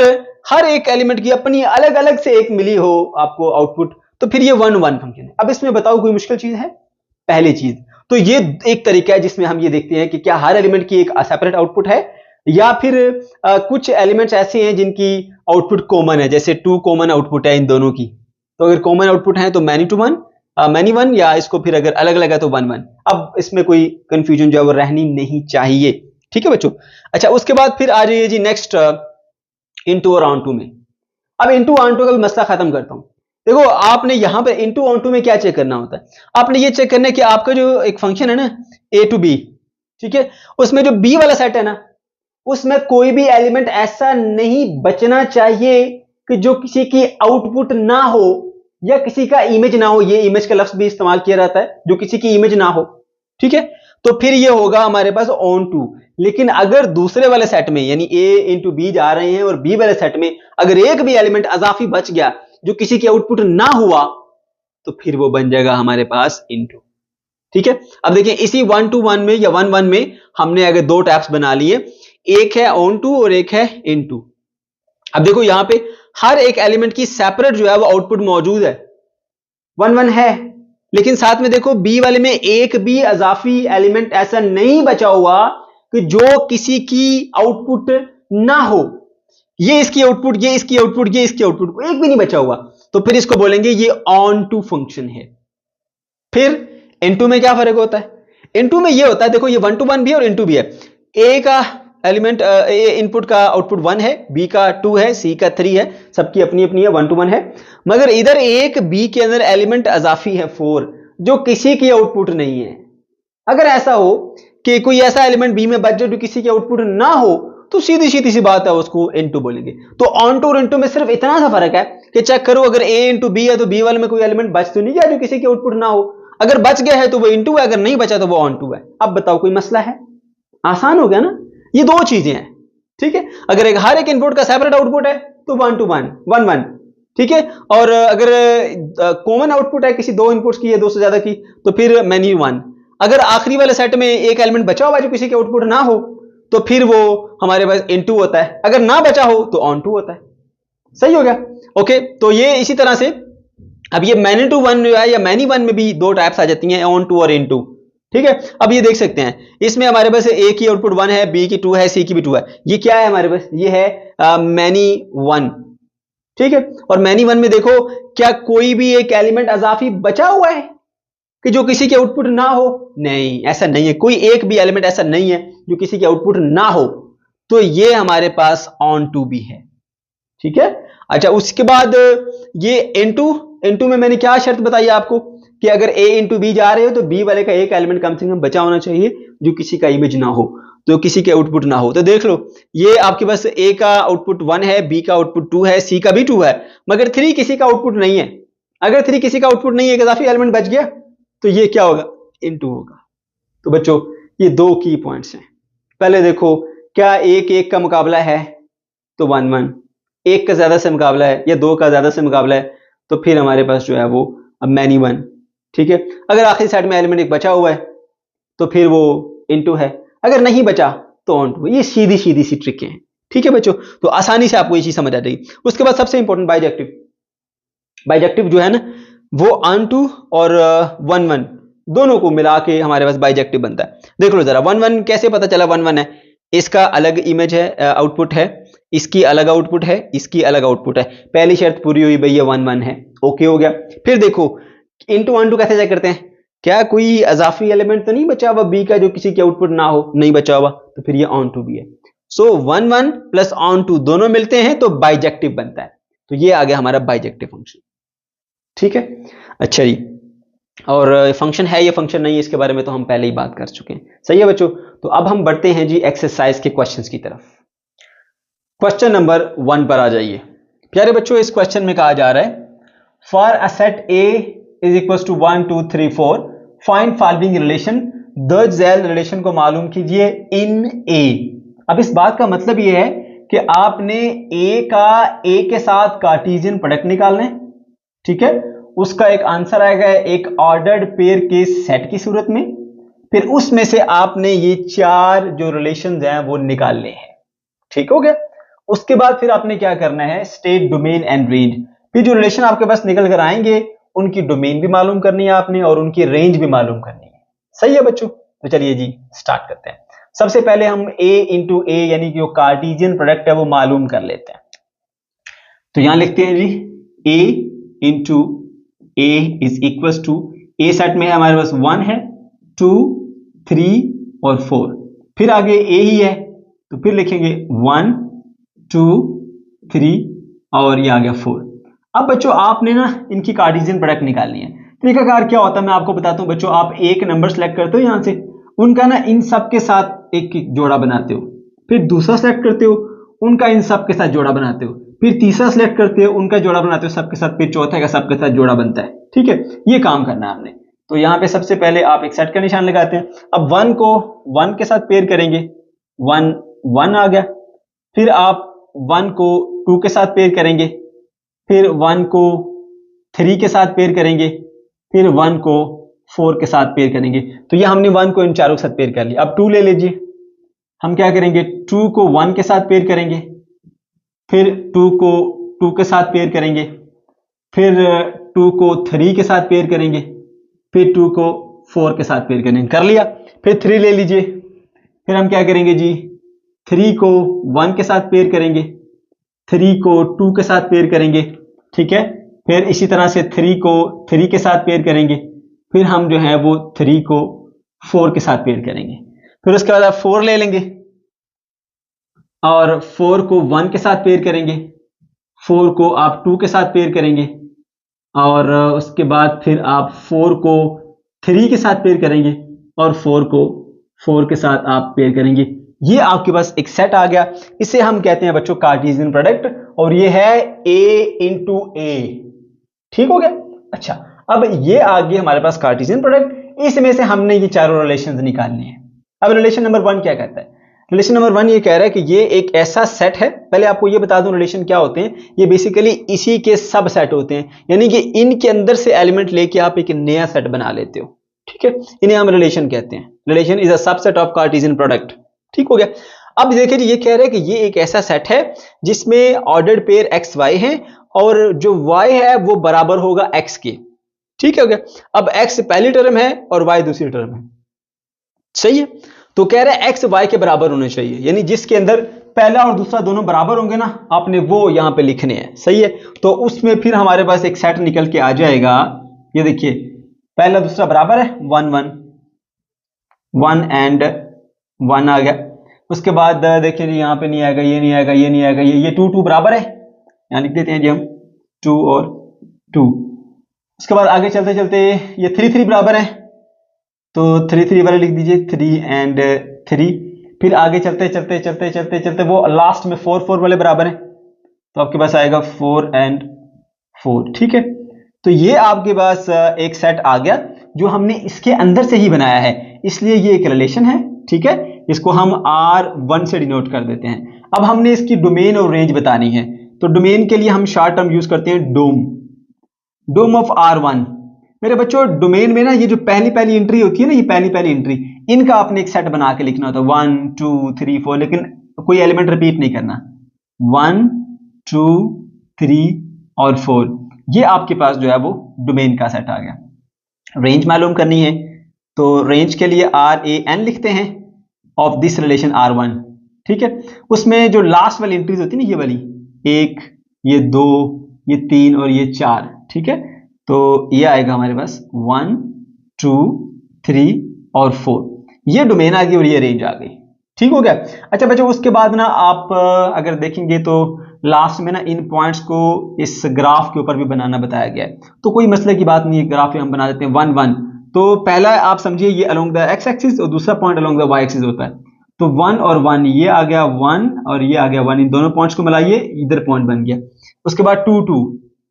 हर एक एलिमेंट की अपनी अलग अलग से एक मिली हो आपको आउटपुट, तो फिर ये 1-1 फंक्शन है। अब इसमें बताओ कोई मुश्किल चीज है? पहली चीज तो ये एक तरीका है जिसमें हम ये देखते हैं कि क्या हर एलिमेंट की एक सेपरेट आउटपुट है, या फिर कुछ एलिमेंट्स ऐसे हैं जिनकी आउटपुट कॉमन है, जैसे 2 कॉमन आउटपुट है इन दोनों की। तो अगर कॉमन आउटपुट है तो many to one, many one, या इसको फिर अगर अलग अलग है तो वन वन। अब इसमें कोई कंफ्यूजन जो है वो रहनी नहीं चाहिए, ठीक है बच्चों। अच्छा, उसके बाद फिर आ जाइए जी नेक्स्ट इनटू और ऑन टू में। अब इनटू ऑन टू का भी मसला खत्म करता हूं। देखो, आपने यहां पर इनटू ऑन टू में क्या चेक करना होता है, आपने ये चेक करना है कि आपका जो एक फंक्शन है ना ए टू बी, ठीक है, उसमें जो बी वाला सेट है ना, उसमें कोई भी एलिमेंट ऐसा नहीं बचना चाहिए कि जो किसी की आउटपुट ना हो या किसी का इमेज ना हो। ये इमेज का लफ्ज भी इस्तेमाल किया जाता है, जो किसी की इमेज ना हो, ठीक है। तो फिर ये होगा हमारे पास ऑन टू। लेकिन अगर दूसरे वाले सेट में यानी ए इंटू बी जा रहे हैं और बी वाले सेट में अगर एक भी एलिमेंट अजाफी बच गया जो किसी की आउटपुट ना हुआ, तो फिर वो बन जाएगा हमारे पास इनटू, ठीक है। अब देखिए, इसी 1 to 1 में या 1 1 में हमने अगर दो टैप्स बना लिए, एक है ऑन टू और एक है इनटू। अब देखो, यहां पे हर एक एलिमेंट की सेपरेट जो है वो आउटपुट मौजूद है, 1 1 है, लेकिन साथ में देखो बी वाले में एक भी अजाफी एलिमेंट ऐसा नहीं बचा हुआ कि जो किसी की आउटपुट ना हो। ये इसकी आउटपुट, ये इसकी आउटपुट, ये इसकी आउटपुट, एक भी नहीं बचा हुआ, तो फिर इसको बोलेंगे ये ऑन टू फंक्शन है। फिर इनटू में क्या फर्क होता है, इनटू में ये होता है, देखो ये 1 to 1 भी है और इनटू भी है। ए का एलिमेंट ए इनपुट का आउटपुट 1 है, बी का 2 है, सी का 3 है, सबकी अपनी अपनी है, 1 to 1 है। मगर इधर एक बी के अंदर एलिमेंट अजाफी है 4 जो किसी की आउटपुट नहीं है। अगर ऐसा हो कि कोई ऐसा एलिमेंट बी में बच जाए जो किसी की आउटपुट ना हो, तो सीधी सीधी सी बात है, उसको इनटू बोलेंगे। तो ऑन टू और इनटू में सिर्फ इतना सा फर्क है कि चेक करो, अगर ए इंटू बी है तो बी वाले में कोई एलिमेंट बच तो नहीं गया जो किसी की आउटपुट ना हो। अगर बच गया है तो वो इनटू है, अगर नहीं बचा तो वो ऑन टू है। अब बताओ, कोई मसला है? आसान हो गया ना। ये दो चीजें हैं, ठीक है। अगर एक हर एक इनपुट का सेपरेट आउटपुट है तो 1 to 1 1 1, ठीक है। और अगर कॉमन आउटपुट है किसी दो इनपुट्स की या दो से ज्यादा की, तो फिर मैनी वन। अगर आखिरी वाले सेट में एक एलिमेंट बचा हुआ जो किसी के आउटपुट ना हो, तो फिर वो हमारे पास इनटू होता है। अगर ना बचा हो तो ऑन टू होता है। सही हो गया, ओके। तो ये इसी तरह से अब ये मैनी टू वन जो है या मैनी वन में भी दो टाइप्स आ जाती हैं, ऑन टू और इनटू, ठीक है। अब ये देख सकते हैं, इसमें हमारे पास ए की आउटपुट 1 है, बी की 2 है, सी की भी 2 है। ये क्या है हमारे पास? ये है मैनी वन, ठीक है। और मैनी वन में देखो, क्या कोई भी एक एलिमेंट अजाफी बचा हुआ है कि जो किसी की आउटपुट ना हो? नहीं, ऐसा नहीं है, कोई एक भी एलिमेंट ऐसा नहीं है जो किसी की आउटपुट ना हो। तो ये हमारे पास ऑन टू भी है, ठीक है। अच्छा, उसके बाद ये इनटू, इनटू में मैंने क्या शर्त बताई आपको कि अगर ए इंटू बी जा रहे हो तो बी वाले का एक एलिमेंट कम से कम बचा होना चाहिए जो किसी का इमेज ना हो, तो किसी के आउटपुट ना हो। तो देख लो, ये आपके पास ए का आउटपुट 1 है, बी का आउटपुट 2 है, सी का भी 2 है, मगर 3 किसी का आउटपुट नहीं है। अगर 3 किसी का आउटपुट नहीं है, इजाफी एलिमेंट बच गया, तो ये क्या होगा? इनटू होगा। तो बच्चों, ये दो की पॉइंट्स हैं। पहले देखो, क्या एक एक का मुकाबला है तो 1 1, एक का ज्यादा से मुकाबला है या दो का ज्यादा से मुकाबला है तो फिर हमारे पास जो है वो अब मैनी वन, ठीक है। अगर आखिरी साइड में एलिमेंट एक बचा हुआ है तो फिर वो इनटू है, अगर नहीं बचा तो ऑन टू। ये सीधी सीधी सी ट्रिकें हैं, ठीक है बच्चों। तो आसानी से आपको ये चीज समझ आ जाएगी। उसके बाद सबसे इंपॉर्टेंट बाइजेक्टिव, बाइजेक्टिव जो है ना वो ऑन टू और 1 1 दोनों को मिला के हमारे पास बाइजेक्टिव बनता है। देख लो जरा, 1 1 कैसे पता चला 1 1 है? इसका अलग इमेज है, आउटपुट है, इसकी अलग आउटपुट है, इसकी अलग आउटपुट है। पहली शर्त पूरी हुई भैया, 1 1 है, ओके हो गया। फिर देखो, इनटू ऑन टू कैसे चेक करते हैं? क्या कोई अजाफी एलिमेंट तो नहीं बचा हुआ बी का जो किसी की आउटपुट ना हो? नहीं बचा हुआ, तो फिर ये ऑन टू भी है। सो 1 1 प्लस ऑन टू दोनों मिलते हैं तो बाइजेक्टिव बनता है। तो ये आ गया हमारा बाइजेक्टिव फंक्शन, ठीक है। अच्छा जी, और फंक्शन है या फंक्शन नहीं, इसके बारे में तो हम पहले ही बात कर चुके हैं। सही है बच्चों। तो अब हम बढ़ते हैं जी एक्सरसाइज के क्वेश्चंस की तरफ। क्वेश्चन नंबर 1 पर आ जाइए। प्यारे बच्चों, इस क्वेश्चन में कहा जा रहा है, for a set A is equal to 1 2 3 4 find following relation, the जेल रिलेशन को मालूम कीजिए इन ए। अब इस बात का मतलब यह है कि आपने ए के साथ कार्टेशियन प्रोडक्ट निकालना है, ठीक है। उसका एक आंसर आएगा एक ऑर्डर्ड पेयर के सेट की सूरत में। फिर उसमें से आपने ये चार जो रिलेशंस हैं वो निकालने हैं, ठीक हो गया। उसके बाद फिर आपने क्या करना है, स्टेट, डोमेन एंड रेंज। फिर जो रिलेशन आपके पास निकल कर आएंगे उनकी डोमेन भी मालूम करनी है आपने और उनकी रेंज भी मालूम करनी है। सही है बच्चों। तो चलिए जी स्टार्ट करते हैं। सबसे पहले हम ए इंटू ए यानी कि जो कार्टेशियन प्रोडक्ट है वो मालूम कर लेते हैं। तो यहां लिखते हैं G A into A is equal to, A set में हमारे पास 1 है, 2, 3 और 4, फिर आगे ए ही है तो फिर लिखेंगे 1, 2, 3 और ये आ गया 4। अब बच्चों आपने ना इनकी कार्टेशियन प्रोडक्ट निकालनी है। तरीकाकार क्या होता है मैं आपको बताता हूं बच्चों। आप एक नंबर सेलेक्ट करते हो यहां से, उनका ना इन सब के साथ एक जोड़ा बनाते हो, फिर दूसरा सेलेक्ट करते हो, उनका इन सब के साथ जोड़ा बनाते हो, फिर तीसरा सेलेक्ट करते हो, उनका जोड़ा बनाते हो सबके साथ, फिर चौथा का सबके साथ जोड़ा बनता है। ठीक है, ये काम करना है आपने। तो यहाँ पे सबसे पहले आप एक सेट का निशान लगाते हैं। अब 1 को 1 के साथ पेयर करेंगे, 1 1 आ गया। फिर आप 1 को 2 के साथ पेयर करेंगे, फिर 1 को 3 के साथ पेयर करेंगे, फिर 1 को 4 के साथ पेयर करेंगे। तो ये हमने 1 को इन चारों के साथ पेयर कर लिया। अब 2 ले लीजिए, हम क्या करेंगे 2 को 1 के साथ पेयर करेंगे, फिर 2 को 2 के साथ पेयर करेंगे, फिर 2 को 3 के साथ पेयर करेंगे, फिर 2 को 4 के साथ पेयर करेंगे। कर लिया। फिर 3 ले लीजिए, फिर हम क्या करेंगे जी 3 को 1 के साथ पेयर करेंगे, 3 को 2 के साथ पेयर करेंगे। ठीक है, फिर इसी तरह से 3 को 3 के साथ पेयर करेंगे, फिर हम जो है वो 3 को 4 के साथ पेयर करेंगे। फिर उसके बाद आप 4 ले लेंगे और 4 को 1 के साथ पेयर करेंगे, 4 को आप 2 के साथ पेयर करेंगे और उसके बाद फिर आप 4 को 3 के साथ पेयर करेंगे और 4 को 4 के साथ आप पेयर करेंगे। ये आपके पास एक सेट आ गया। इसे हम कहते हैं बच्चों कार्टेशियन प्रोडक्ट और ये है A इंटू ए। ठीक हो गया। अच्छा, अब ये आ गया हमारे पास कार्टेशियन प्रोडक्ट। इसमें से हमने ये चारों रिलेशंस निकालने हैं। अब रिलेशन नंबर 1 क्या कहता है? रिलेशन नंबर 1 ये कह रहा है कि ये एक ऐसा सेट है। पहले आपको ये बता दूं रिलेशन क्या होते हैं। ये बेसिकली इसी के सब सेट होते हैं, यानी कि इनके अंदर से एलिमेंट लेके आप एक नया सेट बना लेते हो। ठीक है, इन्हें हम रिलेशन कहते हैं। Relation is a subset of Cartesian product. ठीक हो गया। अब देखिए ये कह रहा है कि ये एक ऐसा सेट है जिसमें ऑर्डर्ड पेयर एक्स वाई है और जो y है वो बराबर होगा x के। ठीक हो गया। अब x पहली टर्म है और y दूसरी टर्म है। सही है। तो कह रहा है x y के बराबर होने चाहिए, यानी जिसके अंदर पहला और दूसरा दोनों बराबर होंगे ना, आपने वो यहां पे लिखने हैं। सही है। तो उसमें फिर हमारे पास एक सेट निकल के आ जाएगा। ये देखिए पहला दूसरा बराबर है, 1 1 1 एंड 1 आ गया। उसके बाद देखिए जी यहां पे नहीं आएगा, ये नहीं आएगा, ये नहीं आएगा, ये 2 2 बराबर है, यहां लिख देते हैं जी हम 2 और 2। उसके बाद आगे चलते चलते ये 3 3 बराबर है, तो 3 3 वाले लिख दीजिए, 3 एंड 3। फिर आगे चलते चलते चलते चलते चलते वो लास्ट में 4 4 वाले बराबर है, तो आपके पास आएगा 4 एंड 4। ठीक है, तो ये आपके पास एक सेट आ गया जो हमने इसके अंदर से ही बनाया है, इसलिए ये एक रिलेशन है। ठीक है, इसको हम R1 से डिनोट कर देते हैं। अब हमने इसकी डोमेन और रेंज बतानी है, तो डोमेन के लिए हम शॉर्ट टर्म यूज करते हैं डोम ऑफ R1। मेरे बच्चों डोमेन में ना ये जो पहली पहली एंट्री होती है ना, ये पहली पहली एंट्री, इनका आपने एक सेट बना के लिखना होता है 1 2 3 4, लेकिन कोई एलिमेंट रिपीट नहीं करना। 1 2 3 और 4, ये आपके पास जो है वो डोमेन का सेट आ गया। रेंज मालूम करनी है तो रेंज के लिए RAN लिखते हैं ऑफ दिस रिलेशन R1। ठीक है, उसमें जो लास्ट वाली एंट्रीज होती है ना, ये वाली 1 ये 2 ये 3 और ये 4। ठीक है, तो ये आएगा हमारे पास 1 2 3 और 4, ये डोमेन आ गई और ये रेंज आ गई। ठीक हो गया। अच्छा बच्चों उसके बाद ना आप अगर देखेंगे तो लास्ट में ना इन पॉइंट्स को इस ग्राफ के ऊपर भी बनाना बताया गया है, तो कोई मसले की बात नहीं है, ग्राफ हम बना देते हैं 1 1। तो पहला आप समझिए ये अलोंग द एक्स एक्सिस और दूसरा point along the y axis होता है, तो 1 और 1 ये आ गया 1 और ये आ गया 1, इन दोनों पॉइंट्स को मिलाइए, इधर पॉइंट बन गया। उसके बाद 2 2,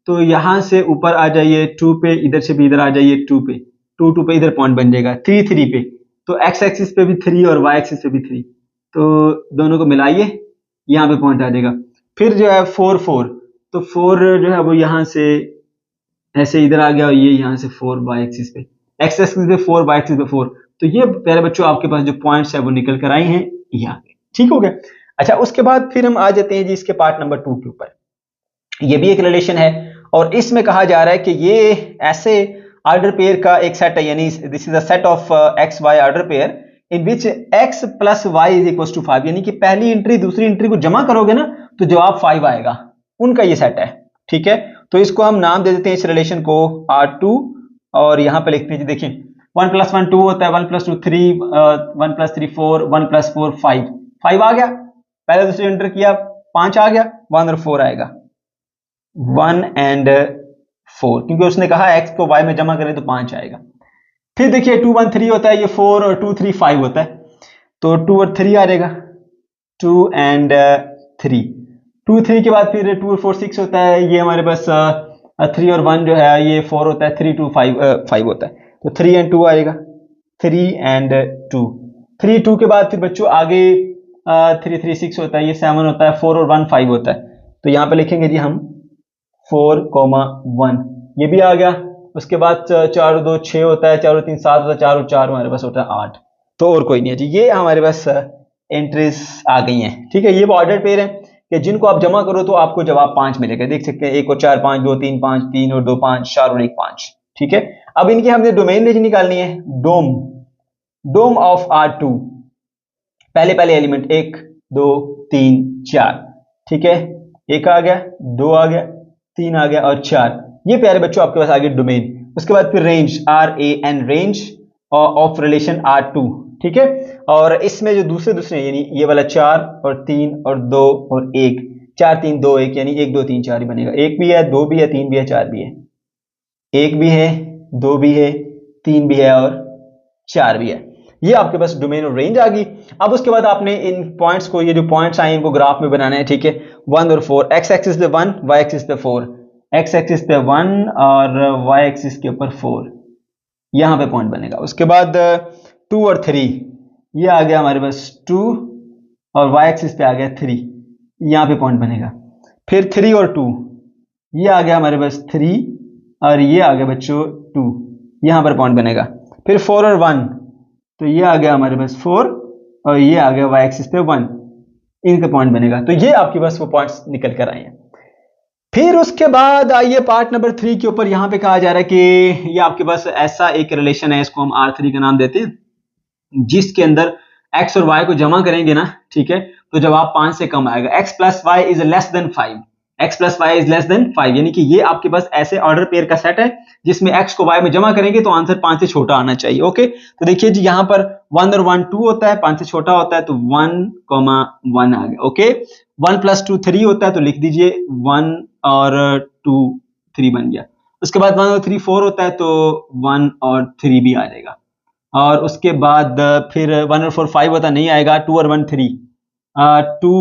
तो यहां से ऊपर आ जाइए 2 पे, इधर से भी इधर आ जाइए 2 पे, 2 2 पे इधर पॉइंट बन जाएगा। 3 3 पे, तो एक्स एक्सिस पे भी 3 और वाई एक्सिस पे भी 3, तो दोनों को मिलाइए, यहाँ पे पॉइंट आ जाएगा। फिर जो है 4 4, तो 4 जो है वो यहाँ से ऐसे इधर आ गया और ये यहाँ से 4 वाई एक्सिस पे, एक्स एक्सिस पे 4 वाई एक्सिस पे 4। तो ये प्यारे बच्चों आपके पास जो पॉइंट्स है वो निकल कर आए हैं यहाँ पे। ठीक हो गया। अच्छा उसके बाद फिर हम आ जाते हैं जी इसके पार्ट नंबर 2 के ऊपर। ये भी एक रिलेशन है और इसमें कहा जा रहा है कि ये ऐसे ऑर्डर पेयर का एक सेट है, यानी this is a set of x y order pair in which x plus y is equal to 5, यानी कि पहली एंट्री दूसरी एंट्री को जमा करोगे ना तो जवाब 5 आएगा, उनका ये सेट है। ठीक है, तो इसको हम नाम दे देते हैं इस रिलेशन को R2 और यहाँ पे लिखते हैं देखिए 1 + 1 2 होता है, 1 + 2 3, 1 + 3 4, 1 + 4 5, 5 आ गया, पहले दूसरे एंटर किया 5 आ गया, 1 और 4 आएगा, 1 and 4, क्योंकि उसने कहा x को y में जमा करें तो 5 आएगा। फिर देखिए 2 1 3 होता है, ये 4 और 2 3 5 होता है, तो 2 और 3 आ जाएगा, 2 and 3, 2 3 के बाद फिर 2 और 4 6 होता है, ये हमारे पास 3 और 1 जो है ये 4 होता है, 3 2 5 होता है, तो 3 and 2 आएगा, 3 and 2, 3 2 के बाद फिर बच्चों आगे 3 3 6 होता है, ये 7 होता है, 4 और 1 5 होता है, तो यहाँ पे लिखेंगे जी हम 4, 1, ये भी आ गया। उसके बाद 4 और 2 6 होता है, 4 और 3 7 होता है, 4 और 4 हमारे पास होता है 8, तो और कोई नहीं है जी, ये हमारे पास एंट्रीज आ गई हैं। ठीक है, ये ऑर्डर पेयर है कि जिनको आप जमा करो तो आपको जवाब 5 मिलेगा, देख सकते हैं 1 और 4 5, 2 3 5, 3 और 2 5, 4 और 1 5। ठीक है, अब इनकी हमने डोमेन रेंज निकालनी है, डोम ऑफ R2, पहले एलिमेंट 1 2 3 4, ठीक है, 1 आ गया, 2 आ गया, 3 आ गया और 4, ये प्यारे बच्चों आपके पास आ गया डोमेन। उसके बाद फिर range RAN, range of relation R2, ठीक है, और इसमें जो दूसरे यानी ये वाला 4 और 3 और 2 और 1, 4 3 2 1 यानी 1 2 3 4 ही बनेगा, 1 भी है, 2 भी है, 3 भी है, 4 भी है, 1 भी है, 2 भी है, 3 भी है और 4 भी है, ये आपके पास डोमेन और रेंज आ गई। अब उसके बाद आपने इन पॉइंट्स को, ये जो पॉइंट्स आए इनको ग्राफ में बनाना है। ठीक है, 1 और 4, एक्स एक्सिस पे 1, वाई एक्सिस पे 4, एक्स एक्सिस पे 1 और वाई एक्सिस के ऊपर 4, यहां पे पॉइंट बनेगा। उसके बाद 2 और 3, ये आ गया हमारे पास 2 और वाई एक्सिस पे आ गया 3, यहां पे पॉइंट बनेगा। फिर 3 और 2, ये आ गया हमारे पास 3 और ये आ गया बच्चों 2, यहां पर पॉइंट बनेगा। फिर 4 और 1, तो ये आ गया हमारे पास 4 और ये आ गया वाई एक्सिस पे 1, इनका पॉइंट बनेगा। तो ये आपके पास वो पॉइंट्स निकल कर आए हैं। फिर उसके बाद आइए पार्ट नंबर 3 के ऊपर, यहां पे कहा जा रहा है कि ये आपके पास ऐसा एक रिलेशन है, इसको हम R3 का नाम देते हैं, जिसके अंदर x और y को जमा करेंगे ना, ठीक है, तो जवाब 5 से कम आएगा, x + y is less than 5, x + y is less than 5, यानी कि ये आपके पास ऐसे ऑर्डर पेयर का सेट है जिसमें x को y में जमा करेंगे तो आंसर 5 से छोटा आना चाहिए। ओके, तो देखिए जी यहाँ पर 1 और 1 2 होता है, 5 से छोटा होता है तो 1, 1 आ गया। ओके, 1 + 2 3 होता है, तो लिख दीजिए 1 और 2 3 बन गया। उसके बाद 1 और 3 4 होता है, तो 1 और 3 भी आ जाएगा। और उसके बाद फिर 1 और 4 5 होता, नहीं आएगा, 2 और 1 3, 2,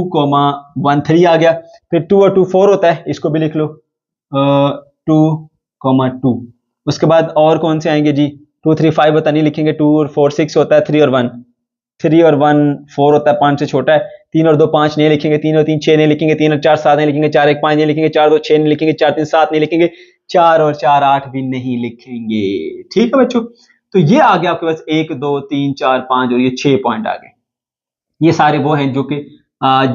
1 3 आ गया। फिर 2 और 2 4 होता है, इसको भी लिख लो 2, 2। उसके बाद और कौन से आएंगे जी, 2 3 5 होता, नहीं लिखेंगे, 2 और 4 6 होता है, 3 और 1 4 होता है, 5 से छोटा है, 3 और 2 5 नहीं लिखेंगे, 3 और 3 6 नहीं लिखेंगे, 3 और 4 7 नहीं लिखेंगे, 4 1 5 नहीं लिखेंगे, 4 2 6 नहीं लिखेंगे, 4 3 7 नहीं लिखेंगे, 4 और 4 8 भी नहीं लिखेंगे। ठीक है बच्चों, तो ये आ गया आपके पास 1 2 3 4 5 और ये 6 पॉइंट आ गए। ये सारे वो हैं जो कि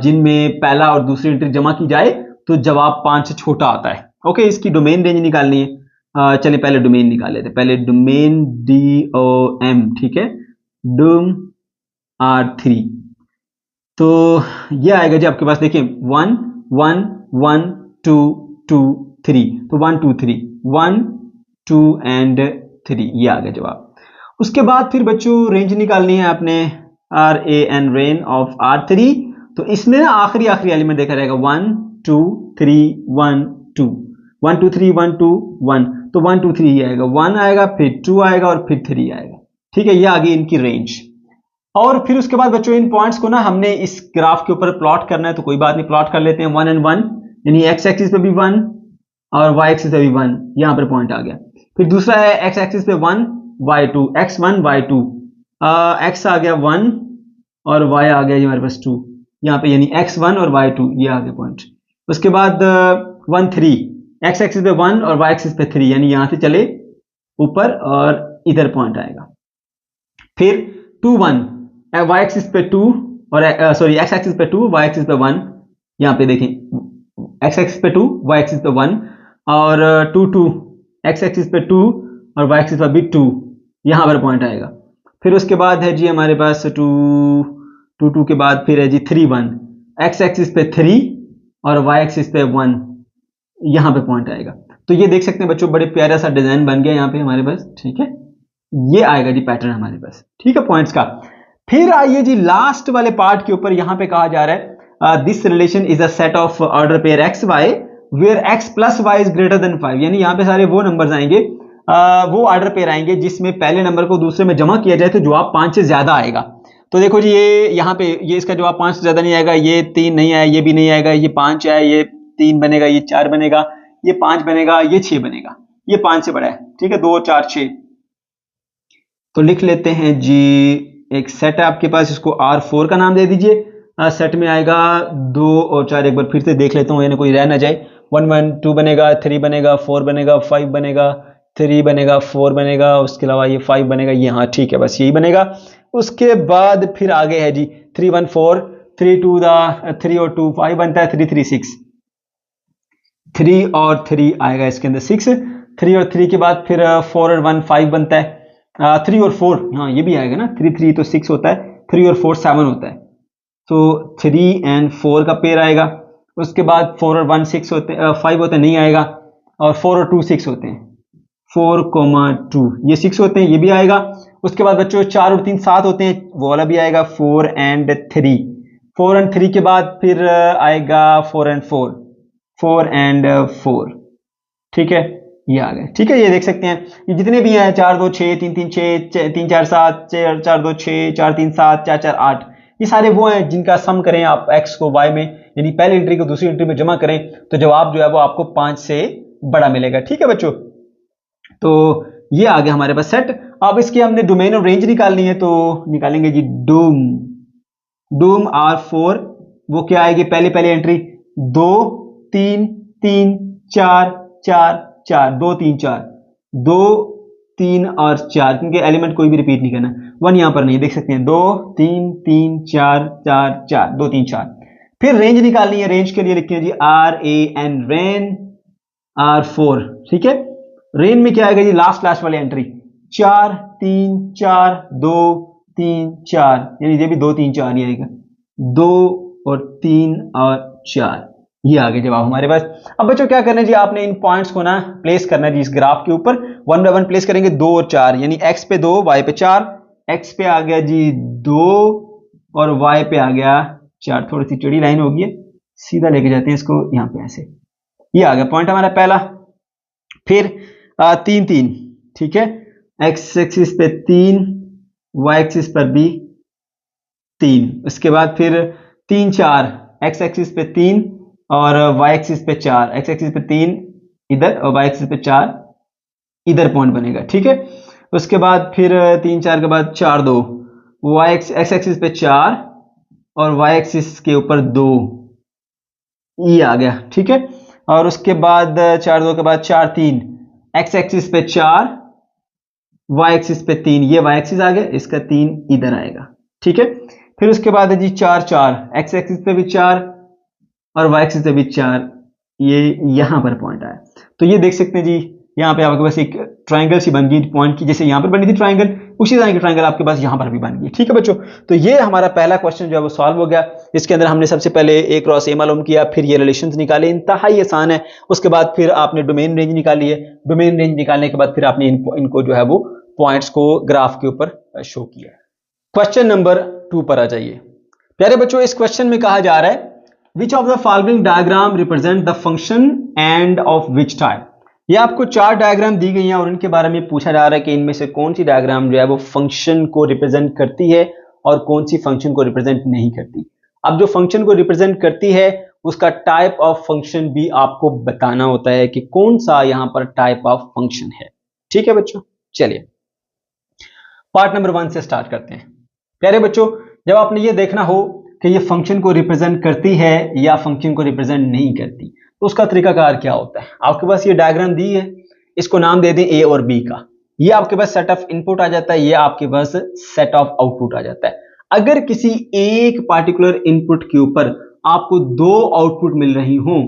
जिनमें पहला और दूसरी एंट्री जमा की जाए तो जवाब 5 से छोटा आता है। ओके, इसकी डोमेन रेंज निकालनी है। चलिए पहले डोमेन निकाल लेते हैं, पहले डोमेन DOM, ठीक है, डोम R3, तो ये आएगा जी आपके पास, देखिए 1 1 1 2 2 3, तो 1 2 3 1 2 एंड 3, ये आ गया जवाब। उसके बाद फिर बच्चों रेंज निकालनी है आपने, RAN, रेन ऑफ R3, तो इसमें ना आखिरी एलिमेंट देखा जाएगा 1 2 3 1 2 1 2 3 1 2 1, तो 1 2 3 ये आएगा, 1 आएगा, फिर 2 आएगा और फिर 3 आएगा। ठीक है, ये आ गई इनकी रेंज। और फिर उसके बाद बच्चों इन पॉइंट्स को ना हमने इस ग्राफ के ऊपर प्लॉट करना है, तो कोई बात नहीं, प्लॉट कर लेते हैं 1 and 1, यानी x एक्सिस पे भी 1 और y एक्सिस पे भी 1, यहां पर पॉइंट आ गया। फिर दूसरा है x एक्सिस पे 1 y2, x1 y2, x आ गया 1 और y आ गया हमारे पास 2, यहाँ पे यानी x1 और y2, ये आ गया पॉइंट। उसके बाद 1 3, x एक्सिस पे 1 और y एक्सिस पे 3, यानी यहां से चले ऊपर और इधर पॉइंट आएगा। फिर 2 1, y एक्सिस पे 2 और x एक्सिस पे 2, y एक्सिस पे 1, यहाँ पे देखें x एक्सिस पे 2 y एक्सिस पे 1 और 2 2, x एक्सिस पे 2 और y एक्सिस पे भी 2, यहाँ पर पॉइंट आएगा। फिर उसके बाद है जी हमारे पास 2 2 के बाद फिर है जी 3 1, x एक्सिस पे 3 और y एक्सिस पे 1, यहाँ पे पॉइंट आएगा। तो ये देख सकते हैं बच्चों, बड़े प्यारा सा डिजाइन बन गया यहाँ पे हमारे पास। ठीक है, ये आएगा जी पैटर्न हमारे पास। ठीक है, पॉइंट्स का। फिर आइए जी लास्ट वाले पार्ट के ऊपर। यहाँ पे कहा जा रहा है this relation is a set of order pair x y where x plus y is greater than 5। यानी यहाँ पे सारे वो नंबर्स आएंगे, वो ऑर्डर पेयर आएंगे जिसमें पहले नंबर को दूसरे में जमा किया जाए तो जवाब 5 से ज्यादा आएगा। तो देखो जी, ये यहाँ पे ये इसका जवाब 5 से ज्यादा नहीं आएगा, ये 3 नहीं आया, ये भी नहीं आएगा, ये 5 है, ये 3 बनेगा, ये 4 बनेगा, ये 5 बनेगा, ये 6 बनेगा, ये 5 से बड़ा है। ठीक है, 2 4 6। तो लिख लेते हैं जी, एक सेट है आपके पास, इसको R4 का नाम दे दीजिए। सेट में आएगा 2 और 4, एक बार फिर से देख लेता हूँ, यानी कोई रह ना जाए। 1 1 2 बनेगा, 3 बनेगा, 4 बनेगा, 5 बनेगा, 3 बनेगा, 4 बनेगा, उसके अलावा ये 5 बनेगा, ये हाँ ठीक है, बस यही बनेगा। उसके बाद फिर आगे है जी 3 1 4, 3 2 3 और 2 5 बनता है, 3 3 6, 3 और 3 आएगा इसके अंदर 6, 3 और 3 के बाद फिर 4 और 1 5 बनता है, 3 और 4, हाँ ये भी आएगा ना, 3 3 तो 6 होता है, 3 और 4 7 होता है, तो 3 and 4 का पेयर आएगा। उसके बाद 4 और 1 6 होते हैं, 5 होते हैं, नहीं आएगा, और 4 और 2 6 होते हैं, 4, 2 ये 6 होते हैं, ये भी आएगा। उसके बाद बच्चों 4 और 3 7 होते हैं, वो वाला भी आएगा, 4 and 3, 4 and 3 के बाद फिर आएगा 4 and 4, 4 and 4। ठीक है, ये आ गए। ठीक है, ये देख सकते हैं, ये जितने भी हैं 4 2 6 3 3 6 3 4 7 4 2 6 4 3 7 4 4 8, ये सारे वो हैं जिनका सम करें आप x को y में, यानी पहली एंट्री को दूसरी एंट्री में जमा करें तो जवाब जो है वो आपको 5 से बड़ा मिलेगा। ठीक है बच्चों, तो ये आ गया हमारे पास सेट। अब इसकी हमने डोमेन और रेंज निकालनी है, तो निकालेंगे जी डूम R4, वो क्या आएगी, पहले एंट्री 2 3 3 4 4 4, 2 3 4, 2 3 और 4, क्योंकि एलिमेंट कोई भी रिपीट नहीं करना, 1 यहां पर नहीं, देख सकते हैं 2 3 3 4 4 4, 2 3 4। फिर रेंज निकालनी है, रेंज के लिए लिखते हैं जी RAN, रेन R4। ठीक है, रेन में क्या आएगा जी, लास्ट वाली एंट्री 4 3 4 2 3 4, यानी ये भी 2 3 4 ही आएगा, 2 और 3 और 4, ये आ गया जवाब हमारे पास। अब बच्चों क्या करना है जी, आपने इन पॉइंट्स को ना प्लेस करना है जी इस ग्राफ के ऊपर, 1 बाय 1 प्लेस करेंगे, 2 और 4, यानी x पे 2 y पे 4, x पे आ गया जी 2 और y पे आ गया 4, थोड़ी सी टेढ़ी लाइन होगी, सीधा लेके जाते हैं इसको यहाँ पे ऐसे, ये आ गया पॉइंट हमारा पहला। फिर 3 3, ठीक है, x एक्सिस पे 3, y एक्सिस पर भी 3, उसके बाद फिर 3 4, x एक्सिस पे 3 और y एक्सिस पे 4, x एक्सिस पे 3 इधर और y एक्सिस पे 4 इधर पॉइंट बनेगा। ठीक है, उसके बाद फिर 3 4 के बाद 4 2, x एक्सिस पे 4 और y एक्सिस के ऊपर 2, ये आ गया। ठीक है, और उसके बाद 4 2 के बाद 4 3, x एक्सिस पे 4, y एक्सिस पे 3, ये y एक्सिस आ गया, इसका 3 इधर आएगा। ठीक है, फिर उसके बाद है जी 4 4, x एक्सिस पे भी 4 और y एक्सिस पे भी 4, ये यहां पर पॉइंट आया। तो ये देख सकते हैं जी, यहाँ पे आपके पास एक ट्रायंगल सी बन गई पॉइंट की, जैसे यहाँ पर बनी थी ट्रायंगल, उसी तरह की ट्रायंगल आपके पास यहाँ पर भी बन गई। ठीक है बच्चों, तो ये हमारा पहला क्वेश्चन जो है वो सॉल्व हो गया। इसके अंदर हमने सबसे पहले ए क्रॉस ए मालूम किया, फिर ये रिलेशंस निकाले, इंतहाई आसान है। उसके बाद फिर आपने डोमेन रेंज निकाली है, डोमेन रेंज निकालने के बाद फिर आपने इनको जो है वो पॉइंट्स को ग्राफ के ऊपर शो किया। क्वेश्चन नंबर 2 पर आ जाइए प्यारे बच्चों। इस क्वेश्चन में कहा जा रहा है which of the following diagram represent the function end of which type. ये आपको 4 डायग्राम दी गई हैं और इनके बारे में पूछा जा रहा है कि इनमें से कौन सी डायग्राम जो है वो फंक्शन को रिप्रेजेंट करती है और कौन सी फंक्शन को रिप्रेजेंट नहीं करती। अब जो फंक्शन को रिप्रेजेंट करती है उसका टाइप ऑफ फंक्शन भी आपको बताना होता है कि कौन सा यहां पर टाइप ऑफ फंक्शन है। ठीक है बच्चों, चलिए पार्ट नंबर 1 से स्टार्ट करते हैं। प्यारे बच्चों, जब आपने ये देखना हो कि ये फंक्शन को रिप्रेजेंट करती है या फंक्शन को रिप्रेजेंट नहीं करती, तो उसका तरीकाकार क्या होता है। आपके पास ये डायग्राम दी है, इसको नाम दे दें ए और बी का। ये आपके पास सेट ऑफ इनपुट आ जाता है, ये आपके पास सेट ऑफ आउटपुट आ जाता है। अगर किसी एक पार्टिकुलर इनपुट के ऊपर आपको 2 आउटपुट मिल रही हो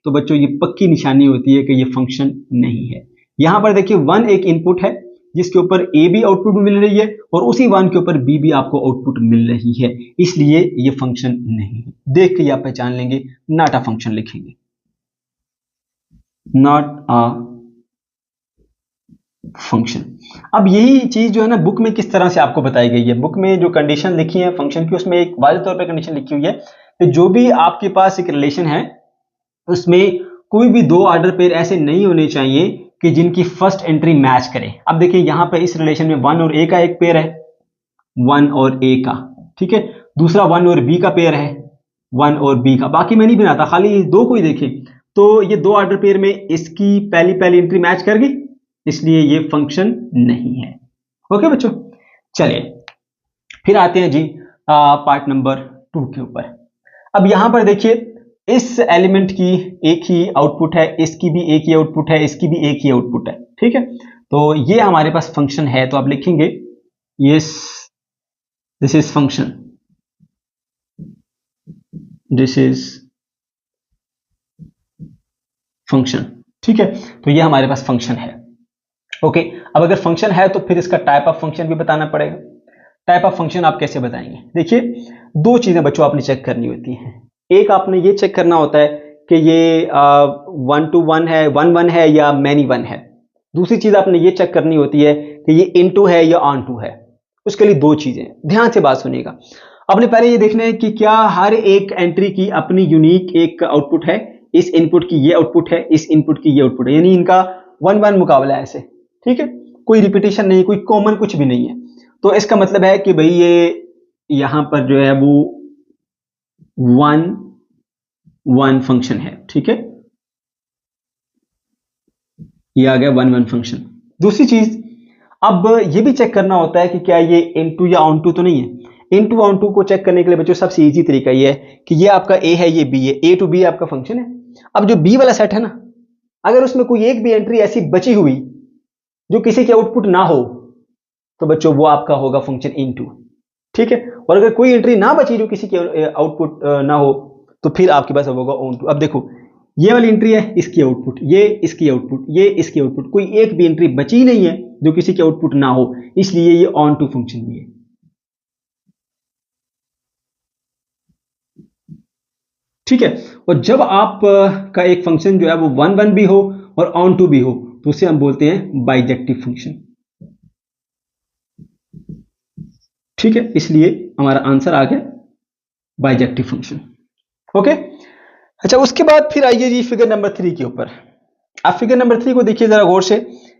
तो बच्चों ये पक्की निशानी होती है कि ये फंक्शन नहीं है। यहां पर देखिए 1 एक इनपुट है जिसके ऊपर ए भी आउटपुट मिल रही है और उसी 1 के ऊपर बी भी आपको आउटपुट मिल रही है, इसलिए ये फंक्शन नहीं है। देख के आप पहचान लेंगे, नॉट अ फंक्शन लिखेंगे। Not a function. अब यही चीज जो है ना बुक में किस तरह से आपको बताई गई है, बुक में जो कंडीशन लिखी है फंक्शन की, उसमें एक वाज़ेह तौर पे कंडीशन लिखी हुई है कि जो भी आपके पास एक रिलेशन है उसमें कोई भी दो ऑर्डर पेयर ऐसे नहीं होने चाहिए कि जिनकी फर्स्ट एंट्री मैच करे। अब देखिए यहाँ पर इस रिलेशन में 1 और a का एक पेयर है, 1 और a का, ठीक है। दूसरा 1 और b का पेयर है, 1 और b का। बाकी मैं नहीं बनाता, खाली दो को ही देखें तो ये दो ऑर्डर पेयर में इसकी पहली पहली एंट्री मैच कर गई, इसलिए ये फंक्शन नहीं है। ओके बच्चों, चलिए फिर आते हैं जी पार्ट नंबर 2 के ऊपर। अब यहां पर देखिए इस एलिमेंट की एक ही आउटपुट है, इसकी भी एक ही आउटपुट है, इसकी भी एक ही आउटपुट है, ठीक है। तो ये हमारे पास फंक्शन है, तो आप लिखेंगे yes this is function, this is function, ठीक है। तो ये हमारे पास फंक्शन है। ओके, अब अगर फंक्शन है तो फिर इसका टाइप ऑफ फंक्शन भी बताना पड़ेगा। टाइप ऑफ फंक्शन आप कैसे बताएंगे? देखिए दो चीजें बच्चों आपने चेक करनी होती हैं। एक आपने ये चेक करना होता है कि ये 1 to 1 है, 1 1 है या मैनी 1 है। दूसरी चीज आपने ये चेक करनी होती है कि ये इनटू है या ऑन टू है। उसके लिए दो चीजें, ध्यान से बात सुनिएगा। आपने पहले ये देखना है कि क्या हर एक एंट्री की अपनी यूनिक एक आउटपुट है, इस इनपुट की ये आउटपुट है, इस इनपुट की ये आउटपुट है, यानी इनका 1 1 मुकाबला है ऐसे, ठीक है। कोई रिपीटेशन नहीं, कोई कॉमन कुछ भी नहीं है। तो इसका मतलब है कि भाई ये यहां पर जो है वो 1 1 फंक्शन है, ठीक है। ये आ गया 1 1 फंक्शन। दूसरी चीज अब ये भी चेक करना होता है कि क्या ये इनटू या ऑन टू तो नहीं है। इनटू ऑन टू को चेक करने के लिए बच्चों सबसे इजी तरीका ये है कि ये आपका ए है, ये बी है, ए टू बी आपका फंक्शन है। अब जो बी वाला सेट है ना, अगर उसमें कोई एक भी एंट्री ऐसी बची हुई जो किसी के आउटपुट ना हो तो बच्चों वो आपका होगा फंक्शन इनटू, ठीक है। और अगर कोई एंट्री ना बची जो किसी के आउटपुट ना हो तो फिर आपके पास होगा ऑन टू। अब देखो ये वाली एंट्री है, इसकी आउटपुट, ये इसकी आउटपुट, ये इसकी आउटपुट, कोई एक भी एंट्री बची नहीं है जो किसी के आउटपुट ना हो, इसलिए ये ऑन टू फंक्शन भी है, ठीक है। और जब आप का एक फंक्शन जो है वो 1 1 भी हो और ऑन टू भी हो तो उसे हम बोलते हैं बाइजेक्टिव फंक्शन, ठीक है। इसलिए हमारा आंसर आ गया बाइजेक्टिव फंक्शन। ओके, अच्छा उसके बाद फिर आइए जी फिगर नंबर 3 के ऊपर। आप फिगर नंबर 3 को देखिए जरा गौर से,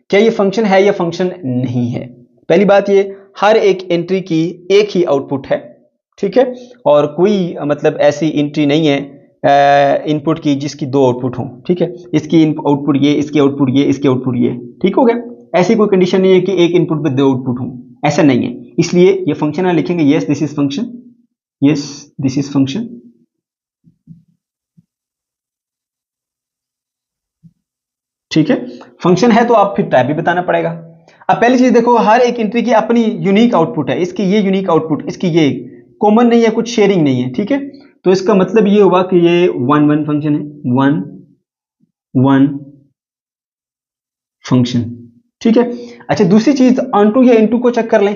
क्या ये फंक्शन है या फंक्शन नहीं है। पहली बात ये, हर एक एंट्री की एक ही आउटपुट है, ठीक है। और कोई मतलब ऐसी एंट्री नहीं है इनपुट की जिसकी दो आउटपुट हों, ठीक है। इसकी आउटपुट ये, इसकी आउटपुट ये, इसकी आउटपुट ये, ठीक हो गया। ऐसी कोई कंडीशन नहीं है कि एक इनपुट पे दो आउटपुट हों, ऐसा नहीं है। इसलिए ये फंक्शन है, लिखेंगे yes this is function, yes this is function, ठीक है। फंक्शन है तो आप फिर टाइप भी बताना पड़ेगा। अब पहली चीज देखो, हर एक एंट्री की अपनी यूनिक आउटपुट है, इसकी ये यूनिक आउटपुट, इसकी ये, कॉमन नहीं है, कुछ शेयरिंग नहीं है, ठीक है। तो इसका मतलब ये हुआ कि ये 1 1 फंक्शन है, 1 1 फंक्शन, ठीक है। अच्छा दूसरी चीज ऑन टू या इनटू को चेक कर लें।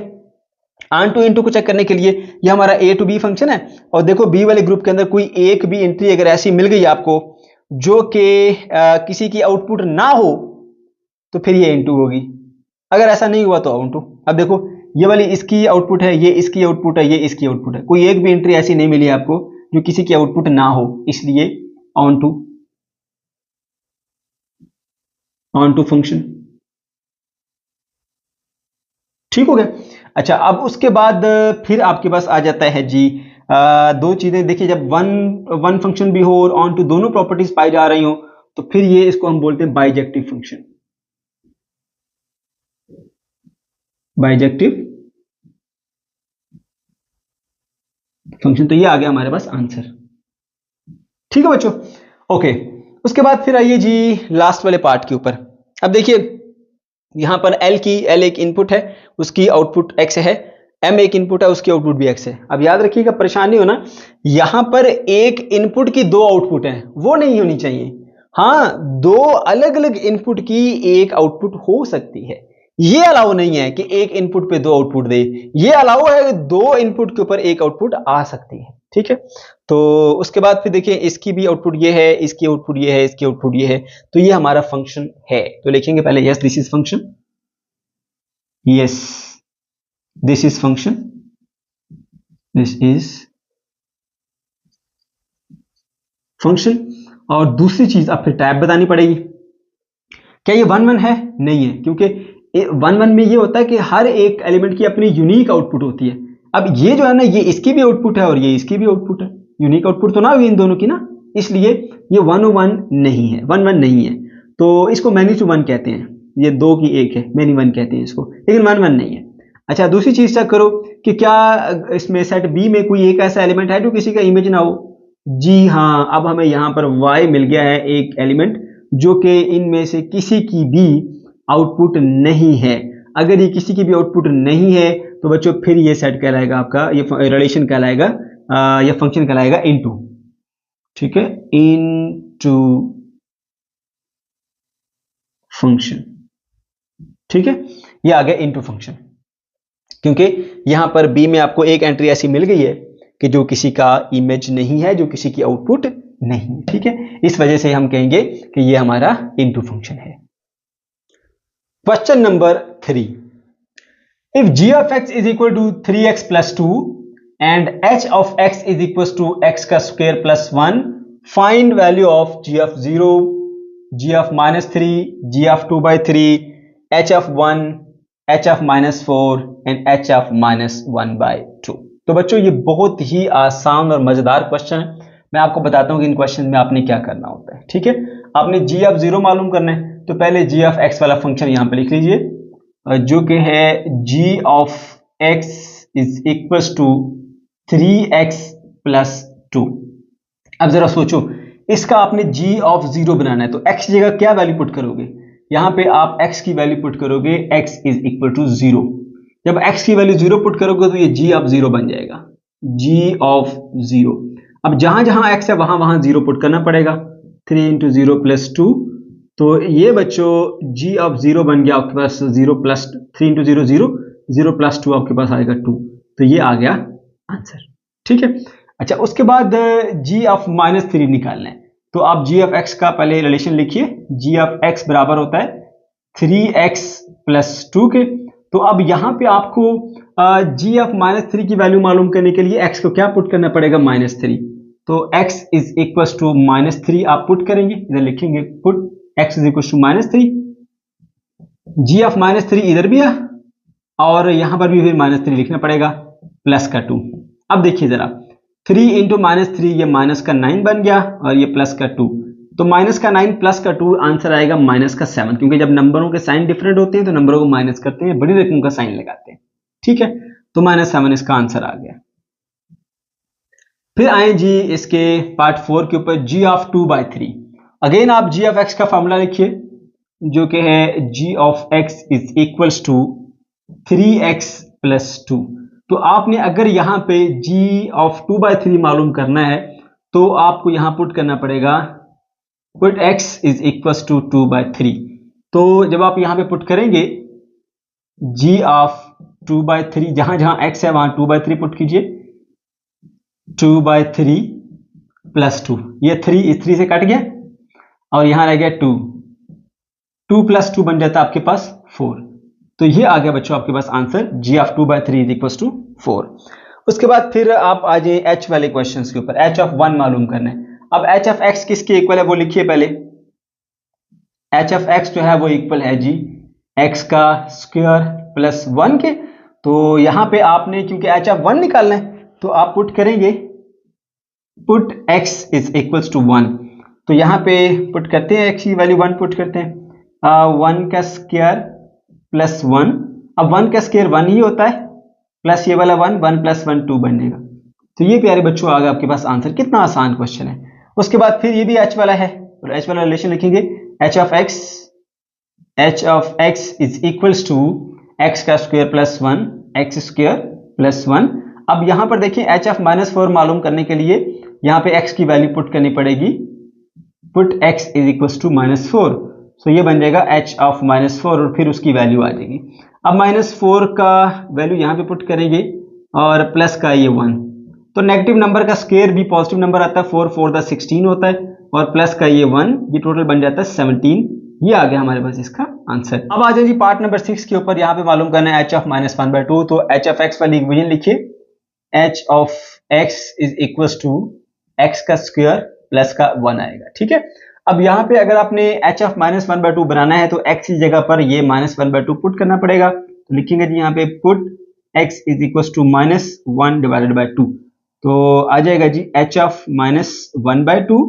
ऑन टू इनटू को चेक करने के लिए ये हमारा ए टू बी फंक्शन है, और देखो बी वाले ग्रुप के अंदर कोई एक भी एंट्री अगर ऐसी मिल गई आपको जो कि किसी की आउटपुट ना हो तो फिर ये इनटू होगी, अगर ऐसा नहीं हुआ तो ऑन टू। अब देखो ये वाली इसकी आउटपुट है, ये इसकी आउटपुट है, ये इसकी आउटपुट है, कोई एक भी एंट्री ऐसी नहीं मिली आपको जो किसी की आउटपुट ना हो, इसलिए ऑन टू फंक्शन, ठीक हो गया। अच्छा अब उसके बाद फिर आपके पास आ जाता है जी दो चीजें। देखिए जब वन फंक्शन भी हो और ऑन टू दोनों प्रॉपर्टीज पाई जा रही हो तो फिर ये इसको हम बोलते हैं बाइजेक्टिव फंक्शन, बाइजेक्टिव फंक्शन। तो ये आ गया हमारे पास आंसर, ठीक है बच्चों। ओके, उसके बाद फिर आइए जी लास्ट वाले पार्ट के ऊपर। अब देखिए यहां पर एल एक इनपुट है, उसकी आउटपुट x है, m एक इनपुट है, उसकी आउटपुट भी x है। अब याद रखिएगा, परेशानी हो ना, यहां पर एक इनपुट की दो आउटपुट है वो नहीं होनी चाहिए। हाँ, दो अलग अलग इनपुट की एक आउटपुट हो सकती है, ये अलाउ नहीं है कि एक इनपुट पे दो आउटपुट दे, ये अलाउ है कि दो इनपुट के ऊपर एक आउटपुट आ सकती है, ठीक है। तो उसके बाद फिर देखिए इसकी भी आउटपुट ये है, इसकी आउटपुट ये है, इसकी आउटपुट ये है, तो ये हमारा फंक्शन है। तो लिखेंगे पहले yes this is function, yes this is function, this is function. और दूसरी चीज अब फिर टाइप बतानी पड़ेगी। क्या ये 1 1 है? नहीं है, क्योंकि 1 1 में ये होता है कि हर एक एलिमेंट की अपनी यूनिक आउटपुट होती है। अब ये जो है ना, ये इसकी भी आउटपुट है और ये इसकी भी आउटपुट है, यूनिक आउटपुट तो ना हुई इन दोनों की ना, इसलिए ये 1 1 नहीं है, 1 1 नहीं है। तो इसको मैनी टू 1 कहते हैं, ये 2 की 1 है, मैनी 1 कहते हैं इसको, लेकिन 1 1 नहीं है। अच्छा, दूसरी चीज चेक करो कि क्या इसमें सेट बी में कोई एक ऐसा एलिमेंट है जो किसी का इमेज ना हो। जी हाँ, अब हमें यहां पर y मिल गया है एक एलिमेंट जो कि इनमें से किसी की भी आउटपुट नहीं है। अगर ये किसी की भी आउटपुट नहीं है तो बच्चों फिर ये सेट कहलाएगा आपका, ये रिलेशन कहलाएगा या फंक्शन कहलाएगा इनटू, ठीक है, इनटू फंक्शन, ठीक है, ये आ गया इनटू फंक्शन, क्योंकि यहां पर बी में आपको एक एंट्री ऐसी मिल गई है कि जो किसी का इमेज नहीं है, जो किसी की आउटपुट नहीं, ठीक है। इस वजह से हम कहेंगे कि ये हमारा इनटू फंक्शन है। Question number 3, if g of x is equal to 3x plus 2 and h of x is equals to x का square plus 1, find value of g of 0, g of -3, g of 2/3, h of 1, h of -4 and h of -1/2। तो बच्चों ये बहुत ही आसान और मजेदार question है। मैं आपको बताता हूं कि इन क्वेश्चन में आपने क्या करना होता है, ठीक है। आपने g of 0 मालूम करना है, तो पहले g of x वाला फंक्शन यहां पे लिख लीजिए, जो कि है g of x is equals to 3x plus 2। अब जरा सोचो, इसका आपने g of 0 बनाना है, तो x की जगह क्या वैल्यू पुट करोगे? यहां पे आप x की वैल्यू पुट करोगे, x इज इक्वल टू 0। जब x की वैल्यू 0 पुट करोगे तो ये g of 0 बन जाएगा, g of 0। अब जहां जहां x है वहां वहां 0 पुट करना पड़ेगा, 3 into 0 plus 2, तो ये बच्चों g of 0 बन गया आपके पास 0 plus 3 into 0 0, 0 plus 2 आपके पास आएगा 2, तो ये आ गया आंसर, ठीक है। अच्छा, उसके बाद g of -3 निकालना है, तो आप g of x का पहले रिलेशन लिखिए, g of x बराबर होता है 3x plus 2 के। तो अब यहां पे आपको g of -3 की वैल्यू मालूम करने के लिए x को क्या पुट करना पड़ेगा? -3, तो x इज इक्वल टू -3 आप पुट करेंगे, इधर लिखेंगे put x is equal to -3, g of -3 इधर भी है और यहां पर भी फिर -3 लिखना पड़ेगा, प्लस का 2। अब देखिए जरा, 3 इंटू -3 ये माइनस का 9 बन गया और ये प्लस का 2, तो माइनस का 9 प्लस का 2 आंसर आएगा माइनस का 7, क्योंकि जब नंबरों के साइन डिफरेंट होते हैं तो नंबरों को माइनस करते हैं, बड़ी रकम का साइन लगाते हैं, ठीक है। तो -7 इसका आंसर आ गया। फिर आए जी इसके पार्ट 4 के ऊपर, g of 2/3। अगेन आप g of x का फॉर्मूला लिखिए, जो कि है g of x is equals to 3x plus 2। तो आपने अगर यहां पे g of 2/3 मालूम करना है तो आपको यहां पुट करना पड़ेगा, put x is equals to 2/3। तो जब आप यहां पे पुट करेंगे g of 2/3, जहां जहां x है वहां 2/3 पुट कीजिए, 2/3 प्लस 2, ये 3 इस 3 से कट गया और यहां रह गया 2, 2 plus 2 बन जाता है आपके पास 4। तो ये आ गया बच्चों आपके पास answer, g of 2/3 is equal to 4। उसके बाद फिर आप आ जाइए h वाले क्वेश्चंस के ऊपर, h of 1 मालूम करना है। अब h of x किसके इक्वल है वो लिखिए पहले, h of x जो है वो इक्वल है जी x का स्क्वायर प्लस 1 के। तो यहां पे आपने क्योंकि h of 1 निकालना है तो आप पुट करेंगे, put x is equal to 1। तो यहां पे पुट करते हैं, x की वैल्यू 1 पुट करते हैं, 1 का स्क्वायर प्लस 1, अब 1 का स्क्वायर 1 ही होता है, प्लस ये वाला 1, 1 + 1 2 बनेगा। तो ये प्यारे बच्चों आ गया आपके पास आंसर, कितना आसान क्वेश्चन है। उसके बाद फिर ये भी h वाला है, और h वाला रिलेशन लिखेंगे, h of x is equals to x का square plus 1, x square plus 1। अब यहां पर देखिए h of -4 मालूम करने के लिए यहां पे x की वैल्यू पुट करनी पड़ेगी, put x is equals to -4, तो ये बन जाएगा h of -4 और फिर उसकी वैल्यू आ जाएगी। अब -4 का वैल्यू यहां पे पुट करेंगे और प्लस का ये 1, तो नेगेटिव नंबर का स्क्वायर भी पॉजिटिव नंबर आता है, 4 4 द 16 होता है, और प्लस का ये 1, ये टोटल बन जाता है 17। ये आ गया हमारे पास इसका आंसर। अब आ जाए जी पार्ट नंबर 6 के ऊपर। यहाँ पे मालूम करना है h ऑफ -1/2। तो h ऑफ x वाली इक्वेशन लिखिए, h of x is equal to x का स्क्वायर प्लस का 1 आएगा। ठीक है, अब यहाँ पे अगर आपने h ऑफ -1/2 बनाना है तो x की जगह पर ये -1/2 पुट करना पड़ेगा। तो लिखेंगे जी यहाँ पे put x is equal to -1/2। तो आ जाएगा जी h of -1/2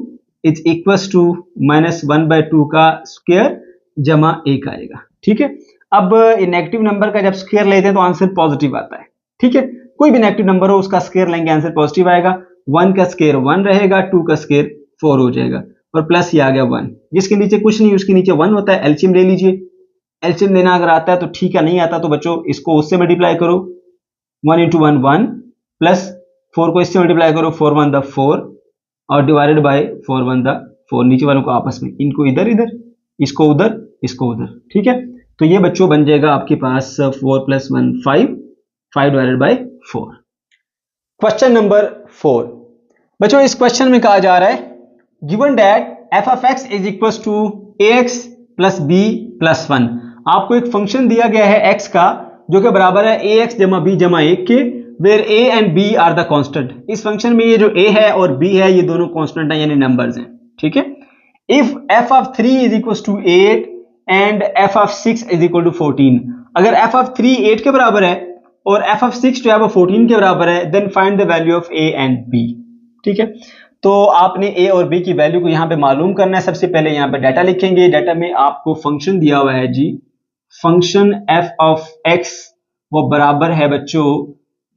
is equal to -1/2 का स्क्वायर जमा 1 आएगा। ठीक है, अब नेगेटिव नंबर का जब स्क्वायर लेते हैं तो आंसर पॉजिटिव आता है। ठीक है, कोई भी नेगेटिव नंबर हो उसका स्क्वायर लेंगे आंसर पॉजिटिव आएगा। 1 का स्क्वायर 1 रहेगा, 2 का स्क्वायर 4 हो जाएगा, और प्लस ये आ गया 1, जिसके नीचे कुछ नहीं उसके नीचे 1 होता है। एलसीएम ले लीजिए, एलसीएम लेना अगर आता है तो ठीक है, नहीं आता तो बच्चों इसको उससे मल्टीप्लाई करो, 1 × 1 1, प्लस 4 को इससे मल्टीप्लाई करो, 4 1 द 4, और डिवाइडेड बाय 4 1 द 4। नीचे वालों को आपस में, इनको इधर इधर, इसको उधर, इसको उधर। ठीक है, तो ये बच्चों बन जाएगा आपके पास 4 + 1 5, 5 डिवाइडेड बाय 4। क्वेश्चन नंबर 4 बच्चों, इस क्वेश्चन में कहा जा रहा है given that f of x is equal to ax plus b plus 1। आपको एक फंक्शन दिया गया है x का जो कि बराबर है ax जमा b जमा 1 के, where a and b are the constant. इस फंक्शन में ये जो a है और b है ये दोनों कांस्टेंट हैं, यानी नंबर्स हैं। ठीक है, if f of 3 is equal to 8 and f of 6 is equal to 14, अगर f of 3 8 के बराबर है और f of 6 जो है वो 14 के बराबर है, then find the value of a and b। ठीक है, तो आपने a और b की वैल्यू को यहाँ पे मालूम करना है। सबसे पहले यहाँ पे डाटा लिखेंगे। डाटा में आपको फंक्शन दिया हुआ है जी, फंक्शन f ऑफ x वो बराबर है बच्चों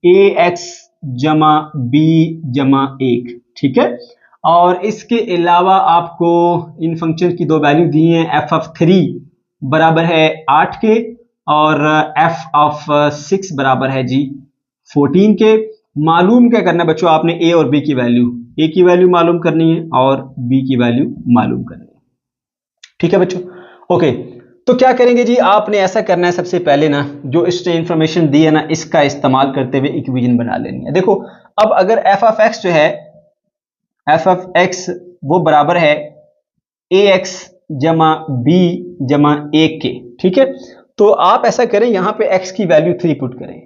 ax जमा b जमा 1। ठीक है, और इसके अलावा आपको इन फंक्शन की दो वैल्यू दी हैं, f ऑफ 3 बराबर है 8 के, और f ऑफ 6 बराबर है जी 14 के। मालूम क्या करना है बच्चों, आपने a और b की वैल्यू, a की वैल्यू मालूम करनी है और b की वैल्यू मालूम करनी है। ठीक है बच्चों, ओके। तो क्या करेंगे जी, आपने ऐसा करना है, सबसे पहले ना जो इस इंफॉर्मेशन दी है ना इसका इस्तेमाल करते हुए इक्वेशन बना लेनी है। देखो, अब अगर f ऑफ x जो है, f ऑफ x वो बराबर है ax जमा b जमा 1 के। ठीक है, तो आप ऐसा करें, यहां पे x की वैल्यू 3 पुट करें,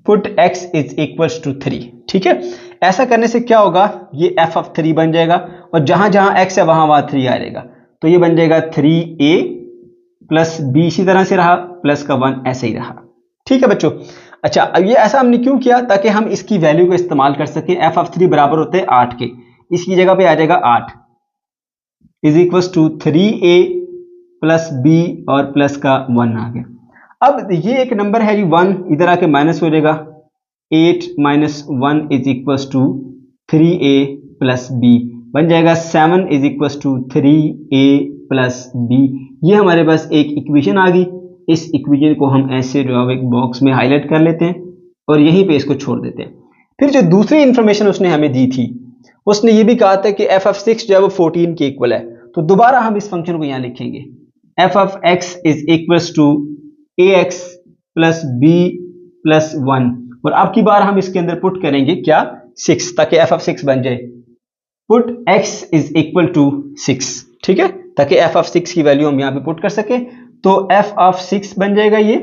put x is equal to 3। ठीक है, ऐसा करने से क्या होगा, ये f ऑफ 3 बन जाएगा, और जहां जहां x है वहां 3 आ जाएगा, तो ये बन जाएगा 3a प्लस b, इसी तरह से रहा, प्लस का 1 ऐसे ही रहा। ठीक है बच्चों, अच्छा अब ये ऐसा हमने क्यों किया, ताकि हम इसकी वैल्यू को इस्तेमाल कर सकें। f ऑफ 3 बराबर होते हैं 8 के, इसकी जगह पे आ जाएगा 8 is equal to 3a plus b और प्लस का 1 आ गया। अब ये एक नंबर है जी 1, इधर आके माइनस हो जाएगा, 8 - 1 is equal to 3a plus b बन जाएगा 7 is equal to 3a plus b। ये हमारे पास एक इक्वेशन आ गई। इस इक्वेशन को हम ऐसे जो है एक बॉक्स में हाईलाइट कर लेते हैं और यहीं पे इसको छोड़ देते हैं। फिर जो दूसरी इंफॉर्मेशन उसने हमें दी थी, उसने ये भी कहा था कि f ऑफ 6 जो है वो 14 के इक्वल है। तो दोबारा हम इस फंक्शन को यहाँ लिखेंगे, f of x is equal to ax plus b plus 1, और अब की बार हम इसके अंदर पुट करेंगे क्या, 6, ताकि f ऑफ 6 बन जाए। Put x is equal to 6। ठीक है, ताकि f ऑफ 6 की वैल्यू हम यहाँ पे पुट कर सके। तो f ऑफ 6 बन जाएगा ये,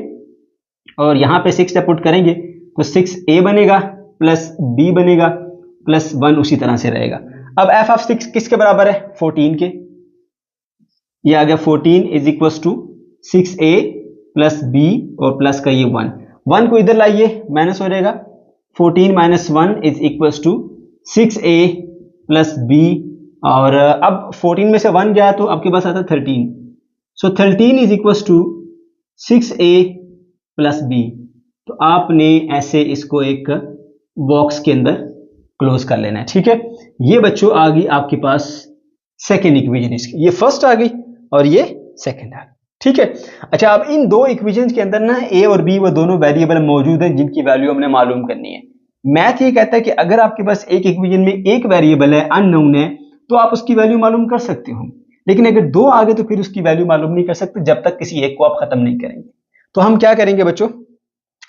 और यहाँ पे 6 जब पुट करेंगे तो 6a बनेगा प्लस b बनेगा प्लस 1 उसी तरह से रहेगा। अब f ऑफ 6 किसके बराबर है, 14 के, ये आ गया 14 is equal to 6a plus b और प्लस का ये 1 को इधर लाइए, माइनस हो जाएगा, 14 - 1 is equal to 6a plus b, और अब 14 में से 1 गया तो आपके पास आता 13, so 13 is equal to 6a plus b। तो आपने ऐसे इसको एक बॉक्स के अंदर क्लोज कर लेना है। ठीक है, ये बच्चों आ गई आपके पास सेकेंड इक्वेशन इसकी, ये फर्स्ट आ गई और ये सेकेंड आ गई। ठीक है, अच्छा अब इन दो इक्वेशंस के अंदर ना a और b वो दोनों वेरिएबल मौजूद हैं जिनकी वैल्यू हमने मालूम करनी है। मैथ ये कहता है कि अगर आपके पास एक इक्वेशन में एक वेरिएबल है, अननोन है, तो आप उसकी वैल्यू मालूम कर सकते हो, लेकिन अगर दो आ गए तो फिर उसकी वैल्यू मालूम नहीं कर सकते जब तक किसी एक को आप खत्म नहीं करेंगे। तो हम क्या करेंगे बच्चों,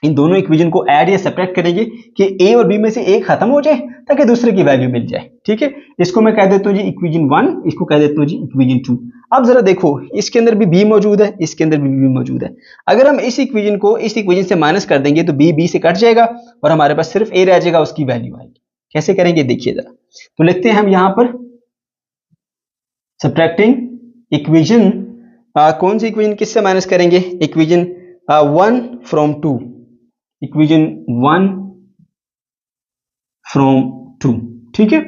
इन दोनों इक्वेशन को ऐड या सब्ट्रैक्ट करेंगे कि ए और बी में से एक खत्म हो जाए ताकि दूसरे की वैल्यू मिल जाए। ठीक है, इसको मैं कह देता हूँ जी इक्वेशन 1, इसको कह देता हूँ जी इक्वेशन 2। अब जरा देखो, इसके अंदर भी बी मौजूद है, इसके अंदर भी बी मौजूद है। अगर हम इस इक्वेशन को इस इक्वेशन से माइनस कर देंगे तो बी से कट जाएगा और हमारे पास सिर्फ ए रह जाएगा, उसकी वैल्यू आएगी। कैसे करेंगे देखिए जरा, तो लिखते हैं हम यहां पर सब्ट्रैक्टिंग इक्वेशन, कौन सी इक्वेशन किससे माइनस करेंगे, इक्वेशन 1 फ्रॉम 2, इक्वेशन 1 फ्रॉम 2। ठीक है,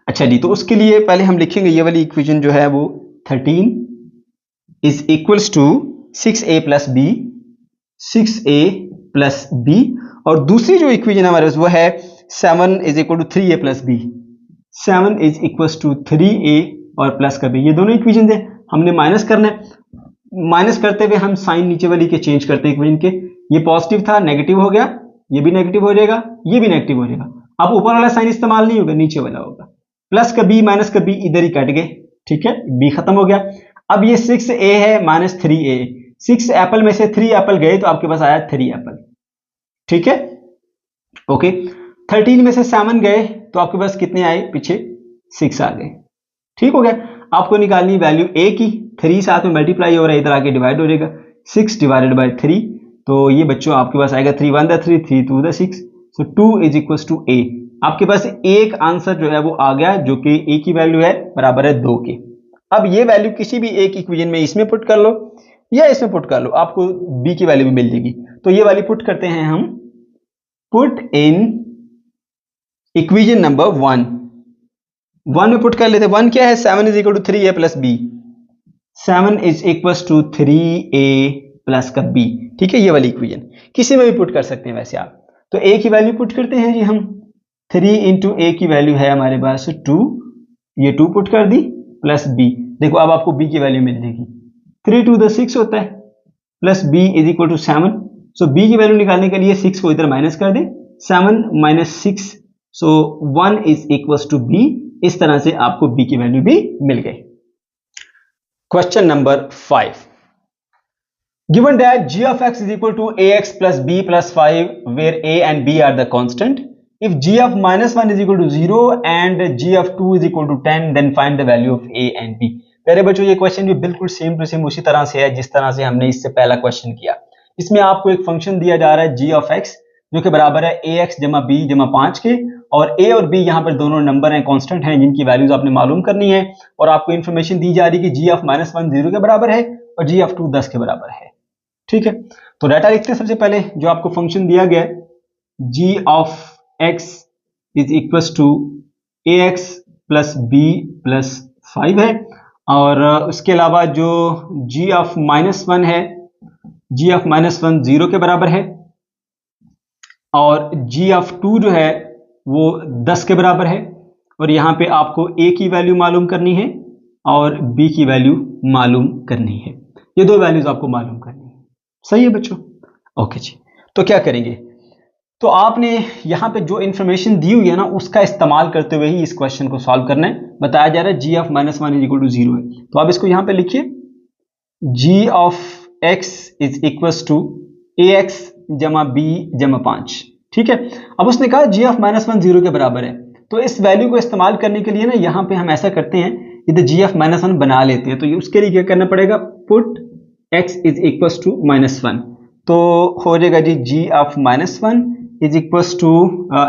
अच्छा जी, तो उसके लिए पहले हम लिखेंगे ये वाली इक्वेशन जो है वो 13 is equals to 6a plus b, 6a plus b, और दूसरी जो इक्वेशन हमारे पास वो है 7 is equal to 3a plus b, 7 is equals to 3a और प्लस का बी। ये दोनों इक्वेशन है, हमने माइनस करना है। माइनस करते हुए हम साइन नीचे वाली के चेंज करते हैं इक्वेशन के, ये पॉजिटिव था नेगेटिव हो गया, ये भी नेगेटिव हो जाएगा, ये भी नेगेटिव हो जाएगा। अब ऊपर वाला साइन इस्तेमाल नहीं होगा, नीचे वाला होगा, प्लस का बी माइनस का बी इधर ही कट गए। ठीक है, बी खत्म हो गया। अब ये 6a है माइनस 3a, 6 एप्पल में से 3 एप्पल गए तो आपके पास आया 3 एप्पल। ठीक है, ओके। 13 में से 7 गए तो आपके पास कितने आए, पीछे 6 आ गए। ठीक हो गया। आपको निकालनी वैल्यू a की, 3 साथ में मल्टीप्लाई हो रहा है, इधर आके डिवाइड हो जाएगा, 6 डिवाइडेड बाय 3, तो ये बच्चों आपके पास आएगा 3 1 3, 3 2 6, so 2 is equal to a। आपके पास एक आंसर जो है वो आ गया जो कि a की वैल्यू है बराबर है 2 के। अब ये वैल्यू किसी भी एक इक्वेशन में इसमें पुट कर लो या इसमें पुट कर लो, आपको b की वैल्यू भी मिल जाएगी। तो ये वाली पुट करते हैं हम, पुट इन इक्वेशन नंबर 1 में पुट कर लेते हैं। 1 क्या है, 7 is equal to 3a plus b, 7 is equal to 3a plus का b। ठीक है, ये वाली इक्वेशन किसी में भी पुट कर सकते हैं वैसे आप। तो a की वैल्यू पुट करते हैं जी हम, 3 इंटू a की वैल्यू है हमारे पास 2, ये 2 पुट कर दी, प्लस b। देखो अब आपको b की वैल्यू मिल जाएगी, 3 2 6 होता है, plus b is equal to 7। So b की वैल्यू निकालने के लिए 6 को इधर माइनस कर दें, 7 minus 6, so 1 is equal to b। इस तरह से आपको b की वैल्यू भी मिल गई। Question number 5, given that g of x is equal to ax plus b plus 5 where a and b are the constant, if g of minus 1 is equal to 0 and g of 2 is equal to 10, then find the value of a and b। प्यारे बच्चों, ये question भी बिल्कुल same to same उसी तरह से है जिस तरह से हमने इससे पहला क्वेश्चन किया। इसमें आपको एक फंक्शन दिया जा रहा है g of x जो कि बराबर है ax जमा b जमा 5 के, और a और b यहाँ पर दोनों नंबर हैं, कांस्टेंट हैं, जिनकी वैल्यूज आपने मालूम करनी है। और आपको इन्फॉर्मेशन दी जा रही है कि g of -1 0 के बराबर है और g of 2 10 के बराबर है। ठीक है, तो डाटा लिखते हैं। सबसे पहले जो आपको फंक्शन दिया गया है g of x is equal to ax plus b plus 5 है, और उसके अलावा जो g of -1 है, g of -1 0 के बराबर है, और g of 2 जो है वो 10 के बराबर है। और यहाँ पे आपको a की वैल्यू मालूम करनी है और b की वैल्यू मालूम करनी है, ये दो वैल्यूज आपको मालूम करनी है। सही है बच्चों, ओके जी। तो क्या करेंगे, तो आपने यहाँ पे जो इंफॉर्मेशन दी हुई है ना उसका इस्तेमाल करते हुए ही इस क्वेश्चन को सॉल्व करना है। बताया जा रहा है g of -1 is equal to 0 है, तो आप इसको यहाँ पे लिखिए, g of x is equal to ax जमा b जमा 5। ठीक है, अब उसने कहा g of -1 0 के बराबर है, तो इस वैल्यू को इस्तेमाल करने के लिए ना यहाँ पे हम ऐसा करते हैं, इधर g of -1 बना लेते हैं। तो उसके लिए क्या करना पड़ेगा, put x is equal to -1, तो हो जाएगा जी g of -1 is equal to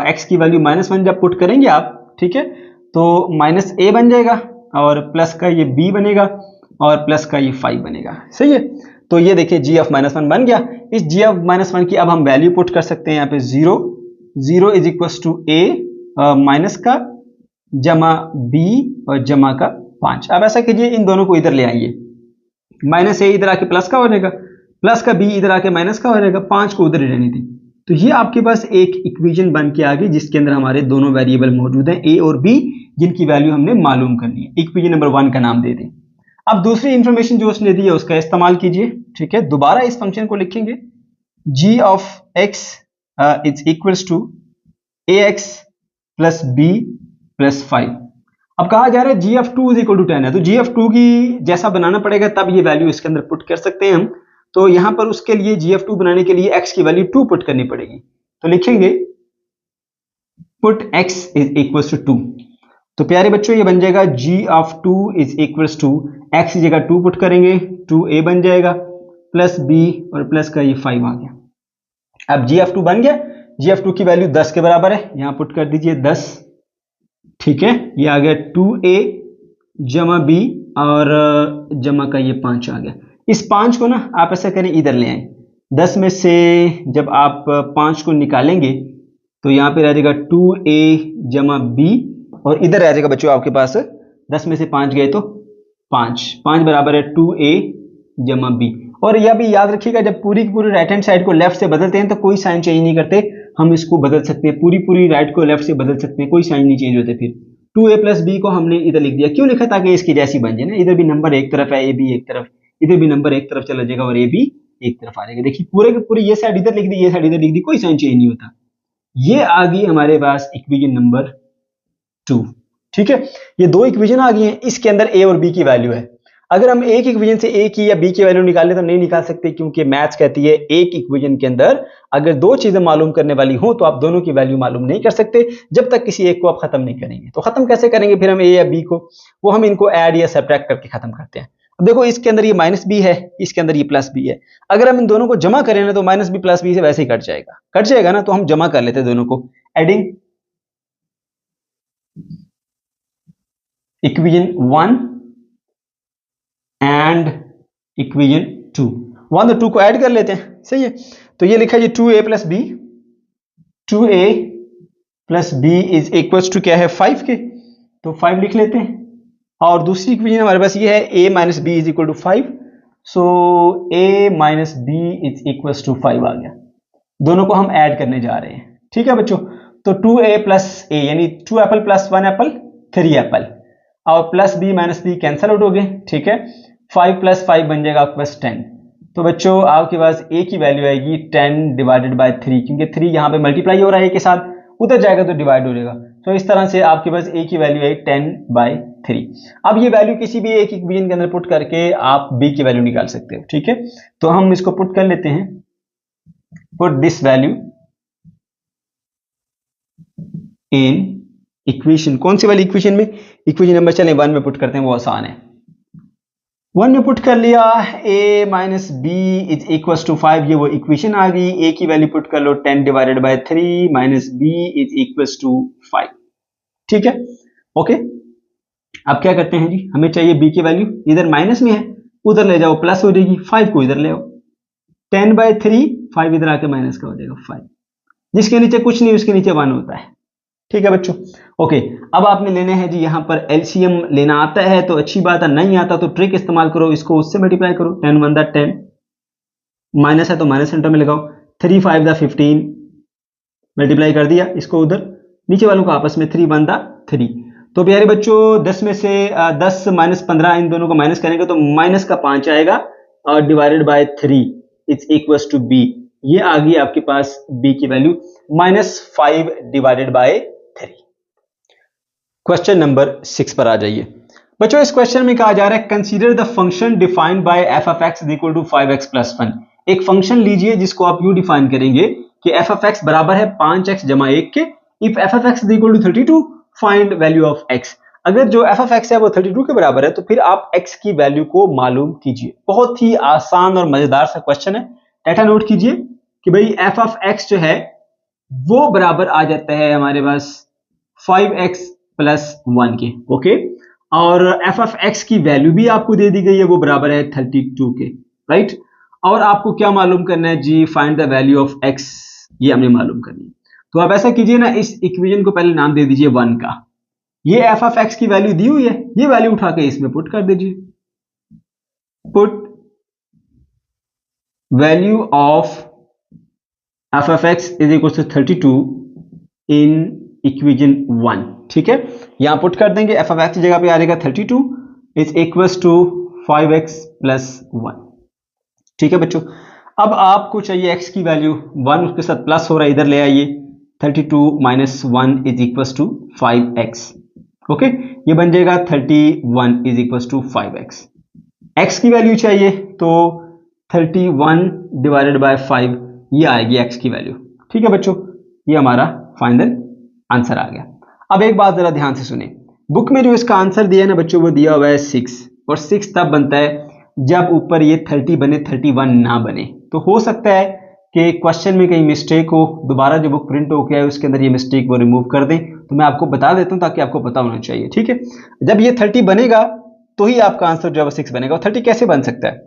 x की वैल्यू -1 जब पुट करेंगे आप, ठीक है, तो -a बन जाएगा और प्लस का ये b बनेगा और प्लस का ये 5 बनेगा। सही है, तो ये देखिए g of -1 बन गया। इस g of -1 की अब हम वैल्यू पुट कर सकते हैं यहाँ पे 0 is equal to a minus का जमा b और जमा का 5। अब ऐसा कीजिए, इन दोनों को इधर ले आइए, माइनस a इधर आके प्लस का हो जाएगा, प्लस का b इधर आके माइनस का हो जाएगा, 5 को उधर ही रहने दी। तो ये आपके पास एक इक्वेशन बन के आ गई जिसके अंदर हमारे दोनों वेरिएबल मौजूद हैं a और b, जिनकी वैल्यू हमने मालूम करनी है। इक्वेशन नंबर 1 का नाम दे दें। अब दूसरी इंफॉर्मेशन जो उसने दी है उसका इस्तेमाल कीजिए। ठीक है, दोबारा इस फंक्शन को लिखेंगे, g of x is equal to ax plus b plus 5। अब कहा जा रहा है g of 2 is equal to 10 है, तो g of 2 की जैसा बनाना पड़ेगा, तब ये वैल्यू इसके अंदर पुट कर सकते हैं हम। तो यहां पर उसके लिए GF2 बनाने के लिए x की वैल्यू 2 पुट करनी पड़ेगी। तो लिखेंगे put x is equal to 2। तो प्यारे बच्चों ये बन जाएगा G(2) is equal to x की जगह 2 पुट करेंगे 2a बन जाएगा प्लस b और प्लस का ये 5 आ गया। अब GF2 बन गया। GF2 की वैल्यू 10 के बराबर है, यहां पुट कर दीजिए 10। ठीक है, ये आ गया 2a जमा b और जमा का ये 5 आ गया। इस 5 को ना आप ऐसा करें इधर ले आए। 10 में से जब आप 5 को निकालेंगे तो यहाँ पे रह जाएगा 2a जमा b और इधर रह जाएगा बच्चों आपके पास 10 में से 5 गए तो 5 बराबर है 2a जमा b। और यह भी याद रखिएगा जब पूरी की पूरी राइट हैंड साइड को लेफ्ट से बदलते हैं तो कोई साइन चेंज नहीं करते, हम इसको बदल सकते हैं, पूरी राइट को लेफ्ट से बदल सकते हैं, कोई साइन नहीं चेंज होते। फिर 2a प्लस b को हमने इधर लिख दिया, क्यों लिखा? ताकि इसकी जैसी बन जाए ना, इधर भी नंबर एक तरफ है, a b एक तरफ, इधर भी नंबर एक तरफ चला जाएगा और a b एक तरफ आ जाएगा। देखिए पूरे के पूरे ये साइड इधर लिख दी, ये साइड इधर लिख दी, कोई साइन चेंज नहीं होता। ये आ गई हमारे पास इक्वेशन नंबर 2। ठीक है, ये दो इक्वेशन आ गई हैं, इसके अंदर a और b की वैल्यू है। अगर हम एक इक्वेशन से a की या b की वैल्यू निकालें तो नहीं निकाल सकते, क्योंकि मैथ्स कहती है एक इक्वेशन के अंदर अगर दो चीजें मालूम करने वाली हो तो आप दोनों की वैल्यू मालूम नहीं कर सकते जब तक किसी एक को आप खत्म नहीं करेंगे। तो खत्म कैसे करेंगे फिर हम a या b को? वो हम इनको ऐड या सब्ट्रैक्ट करके खत्म करते हैं। अब देखो इसके अंदर ये माइनस b है, इसके अंदर ये प्लस b है। अगर हम इन दोनों को जमा करें ना तो माइनस b प्लस b से वैसे ही कट जाएगा ना, तो हम जमा कर लेते हैं दोनों को। एडिंग इक्वेशन 1 एंड इक्वेशन 2, 1 और 2 को ऐड कर लेते हैं। सही है, तो ये लिखा है जी 2a plus b, 2a plus b is equal to क्या है 5 के, तो 5 लिख लेते हैं। और दूसरी इक्वेशन हमारे पास ये है a minus b is equal to 5, so a minus b is equal to 5 आ गया। दोनों को हम ऐड करने जा रहे हैं। ठीक है बच्चों, तो 2a प्लस a यानी 2 एप्पल प्लस 1 एप्पल 3 एप्पल, और plus b minus b cancel out हो गए। ठीक है, 5 प्लस 5 बन जाएगा आपके पास 10। तो बच्चों आपके पास a की वैल्यू आएगी 10 डिवाइडेड बाय 3, क्योंकि 3 यहाँ पे मल्टीप्लाई हो रहा है a के साथ, उधर जाएगा तो डिवाइड हो जाएगा। तो इस तरह से आपके पास a की वैल्यू आई 10/3। अब ये वैल्यू किसी भी एक इक्वेशन के अंदर पुट करके आप b की वैल्यू निकाल सकते हो। ठीक है, तो हम इसको पुट कर लेते हैं, put this value in equation. कौन सी वाली इक्वेशन में? इक्वेशन नंबर चलें 1 में पुट करते हैं, वो आसान है। 1 में पुट कर लिया, a minus b is equal to 5, ये वो इक्वेशन आ गई। a की वैल्यू पुट कर लो 10 divided by 3 minus b is equal to 5। ठीक है, ओके। अब क्या करते हैं जी, हमें चाहिए b की वैल्यू, इधर माइनस में है, उधर ले जाओ प्लस हो जाएगी, 5 को इधर ले आओ, 10/3, 5 इधर आके माइनस का हो जाएगा 5, जिसके नीचे कुछ नहीं उसके नीचे 1 होता है। ठीक है बच्चों, ओके। अब आपने लेने हैं जी यहाँ पर एलसीएम लेना आता है तो अच्छी बात है, नहीं आता तो ट्रिक इस्तेमाल करो, इसको उससे मल्टीप्लाई करो। 10 1 दा 10, माइनस है तो माइनस सेंटर में लगाओ, 3 5 दा 15, मल्टीप्लाई कर दिया इसको उधर, नीचे वालों को आपस में 3 1 दा 3। तो प्यारे बच्चों 10 में से 10 माइनस 15, इन दोनों को माइनस करेंगे तो माइनस का 5 आएगा और divided by 3 is equal to b। ये आ गई आपके पास b की value -5 divided by 3। Question number 6 पर आ जाइए बच्चों। इस क्वेश्चन में कहा जा रहा है consider the function defined by f of x equal to 5x plus 1। एक फंक्शन लीजिए जिसको आप यूं डिफाइन करेंगे कि f of x बराबर है 5x जमा 1 के। If f of x equal to 32 find value of x। अगर जो f of x है वो 32 के बराबर है तो फिर आप x की वैल्यू को मालूम कीजिए। बहुत ही आसान और मजेदार सा क्वेश्चन है। डाटा नोट कीजिए कि भाई f of x जो है वो बराबर आ जाता है हमारे पास 5x प्लस 1 के, ओके। और f of x की वैल्यू भी आपको दे दी गई है, वो बराबर है 32 के, राइट। और आपको क्या मालूम करना है जी, find the value of x, ये हमने मालूम करनी है। तो आप ऐसा कीजिए ना, इस इक्वेशन को पहले नाम दे दीजिए 1 का। ये f of x की वैल्यू दी हुई है, ये वैल्यू उठा के इसमें पुट कर दीजिए। Put value of f of x is equal to 32 in equation 1। ठीक है, यहां पुट कर देंगे, f of x की जगह पे आ जाएगा 32 is equal to 5x plus 1। ठीक है बच्चों, अब आपको चाहिए x की वैल्यू, 1 उसके साथ प्लस हो रहा है, इधर ले आइए, 32 minus 1 is equal to 5x, okay. ये बन जाएगा 31 is equal to 5x। x की वैल्यू चाहिए तो 31 डिवाइडेड बाय 5 ये आएगी x की वैल्यू। ठीक है बच्चों, ये हमारा फाइनल आंसर आ गया। अब एक बात जरा ध्यान से सुने, बुक में जो इसका आंसर दिया है ना बच्चों, वो दिया हुआ है 6, और 6 तब बनता है जब ऊपर ये 30 बने, 31 ना बने। तो हो सकता है कि क्वेश्चन में कहीं मिस्टेक हो, दोबारा जो बुक प्रिंट होकर आए उसके अंदर ये मिस्टेक वो रिमूव कर दें। तो मैं आपको बता देता हूं ताकि आपको पता होना चाहिए। ठीक है, जब ये 30 बनेगा तो ही आपका आंसर जो है 6 बनेगा। और 30 कैसे बन सकता है?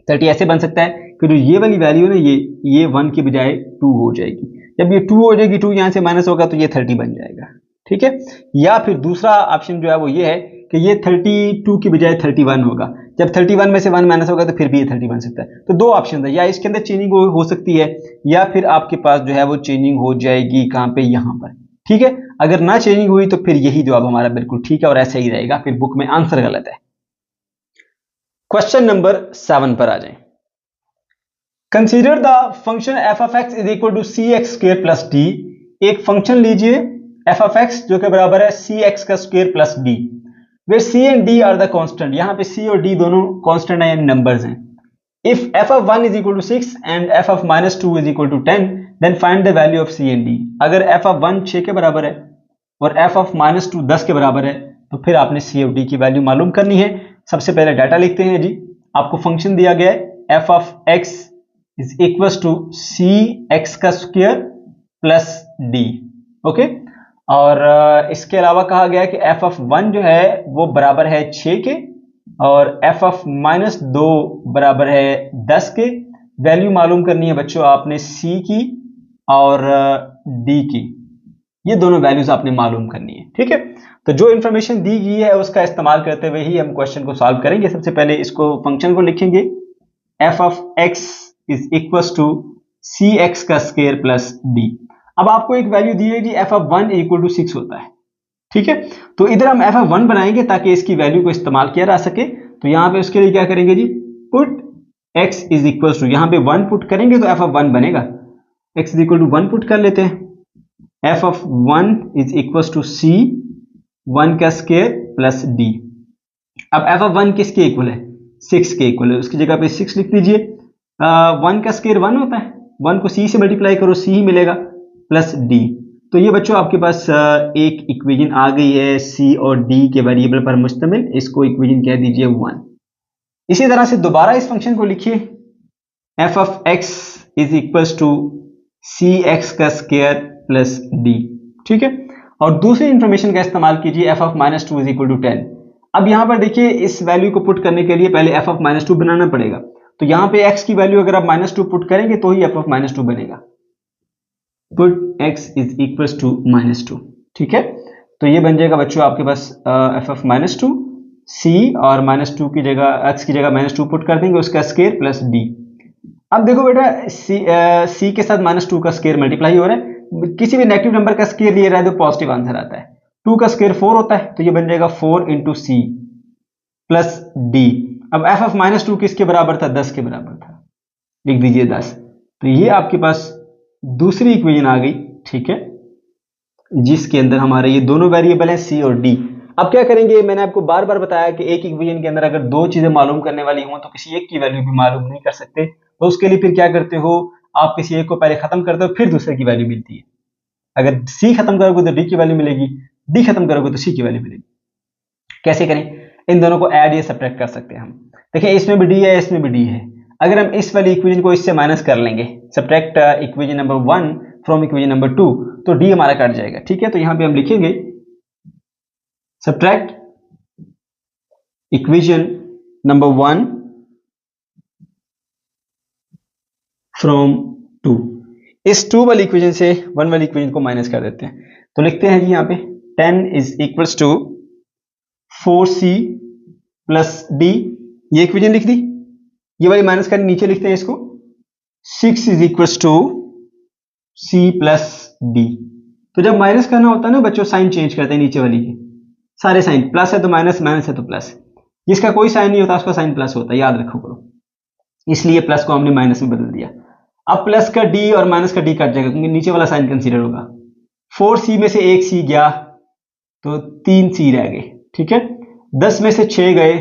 30 ऐसे बन सकता है कि जो ये वाली वैल्यू ना, ये 1 की बजाय 2 हो जाएगी। जब ये 2 हो जाएगी, 2 यहां से माइनस होगा तो ये 30 बन जाएगा। ठीक है, या फिर दूसरा ऑप्शन जो है वो ये है कि ये 32 की बजाय 31 होगा। जब 31 में से 1 माइनस होगा तो फिर भी ये 30 बन सकता है। तो दो ऑप्शन है, या इसके अंदर चेंजिंग हो सकती है, या फिर आपके पास जो है वो चेंजिंग हो जाएगी कहां पे, यहां पर। ठीक है, अगर ना चेंजिंग हुई तो फिर यही जवाब हमारा बिल्कुल ठीक है और ऐसा ही रहेगा, फिर बुक में आंसर गलत है। क्वेश्चन नंबर 7 पर आ जाएं। Consider the function f of x is equal to c x square plus d. एक फंक्शन लीजिए एफ ऑफ एक्स जो कि बराबर है सी एक्स का square plus d, where c and d are the constant. यहां पे सी और डी दोनों कांस्टेंट है, यानी नंबर्स हैं। If f of 1 is equal to 6 and f of minus 2 is equal to 10 then find the value of c and d. अगर f of 1 6 के बराबर है और एफ ऑफ माइनस 2 10 के बराबर है तो फिर आपने सी और डी की वैल्यू मालूम करनी है। सबसे पहले डाटा लिखते हैं जी। आपको फंक्शन दिया गया है f of x is equal to c x का स्क्वायर प्लस डी। ओके, और इसके अलावा कहा गया है कि एफ ऑफ 1 जो है वो बराबर है 6 के और एफ ऑफ माइनस 2 बराबर है 10 के। वैल्यू मालूम करनी है बच्चों आपने सी की और डी की, ये दोनों वैल्यूज आपने मालूम करनी है। ठीक है, तो जो इंफॉर्मेशन दी गई है उसका इस्तेमाल करते हुए ही हम क्वेश्चन को सॉल्व करेंगे। सबसे पहले इसको फंक्शन को लिखेंगे, f of x is equal to c x का स्क्वायर प्लस डी। अब आपको एक वैल्यू दी है जी एफ ऑफ 1 इक्वल टू 6 होता है। ठीक है, तो इधर हम एफ ऑफ 1 बनाएंगे ताकि इसकी वैल्यू को इस्तेमाल किया जा सके। तो यहां पे उसके लिए क्या करेंगे जी, put x is equal to, यहां पे 1 पुट करेंगे तो एफ ऑफ 1 बनेगा। x is equal to 1 put कर लेते हैं, F of 1 is equal to C 1 का स्क्वायर प्लस डी। अब एफ ऑफ 1 किसके इक्वल है, 6 के इक्वल है, उसकी जगह पे 6 लिख दीजिए। 1 का स्क्वायर 1 होता है, 1 को c से मल्टीप्लाई करो c ही मिलेगा प्लस d। तो ये बच्चों आपके पास एक इक्वेशन आ गई है c और d के वेरिएबल पर मुश्तमिल, इसको इक्वेशन कह दीजिए 1। इसी तरह से दोबारा इस फंक्शन को लिखिए, f of x is equal to c x का स्क्वायर प्लस डी। ठीक है, और दूसरी इंफॉर्मेशन का इस्तेमाल कीजिए, f of minus 2 is equal to 10। अब यहां पर देखिए इस वैल्यू को पुट करने के लिए पहले एफ ऑफ माइनस 2 बनाना पड़ेगा। तो यहां पे x की वैल्यू अगर आप माइनस 2 पुट करेंगे तो ही एफ ऑफ माइनस 2 बनेगा। Put x is equal to minus 2। ठीक है, तो ये बन जाएगा बच्चों आपके पास एफ ऑफ माइनस 2 c और माइनस 2 की जगह x की जगह माइनस 2 पुट कर देंगे, उसका स्क्वायर प्लस d। अब देखो बेटा c के साथ माइनस 2 का स्क्वायर मल्टीप्लाई हो रहा है, किसी भी नेगेटिव नंबर का स्क्वायर लिया जाए तो पॉजिटिव आंसर आता है। 2 का स्क्वायर 4 होता है, तो ये बन जाएगा 4 इंटू सी प्लस डी। अब एफ ऑफ माइनस 2 किसके बराबर था, 10 के बराबर था, लिख दीजिए 10। तो ये आपके पास दूसरी इक्वेशन आ गई। ठीक है, जिसके अंदर हमारे ये दोनों वेरिएबल हैं सी और डी। अब क्या करेंगे, मैंने आपको बार बार बताया कि एक इक्वेशन के अंदर अगर दो चीजें मालूम करने वाली हों तो किसी एक की वैल्यू भी मालूम नहीं कर सकते। तो उसके लिए फिर क्या करते हो, आप किसी एक को पहले खत्म करते हो फिर दूसरे की वैल्यू मिलती है। अगर सी खत्म करोगे तो डी की वैल्यू मिलेगी, डी खत्म करोगे तो सी की वैल्यू मिलेगी। कैसे करें, इन दोनों को ऐड या सब्ट्रैक्ट कर सकते हैं हम। देखिए इसमें भी डी है, इसमें भी डी है। अगर हम इस वाली इक्वेशन को इससे माइनस कर लेंगे, subtract equation number 1 from equation number 2, तो डी हमारा कट जाएगा। ठीक है, तो यहां पे हम लिखेंगे सब्ट्रैक्ट इक्वेशन नंबर 1 फ्रॉम 2। इस 2 वाली इक्वेशन से 1 वाली इक्वेशन को माइनस कर देते हैं। तो लिखते हैं जी यहां पे 10 is equals to 4c plus d, ये इक्वेशन लिख दी। ये वाली माइनस करके नीचे लिखते हैं इसको, 6 is equals to c plus d. तो जब माइनस करना होता है ना बच्चों, साइन चेंज करते हैं नीचे वाली के सारे साइन, प्लस है तो माइनस, माइनस है तो प्लस। जिसका कोई साइन नहीं होता उसका साइन प्लस होता है, याद रखो करो। इसलिए प्लस को हमने माइनस में बदल दिया। अब प्लस का डी और माइनस का डी कट जाएगा क्योंकि नीचे वाला साइन कंसीडर होगा। 4c में से 1c गया तो 3c रह गए। ठीक है, 10 में से 6 गए,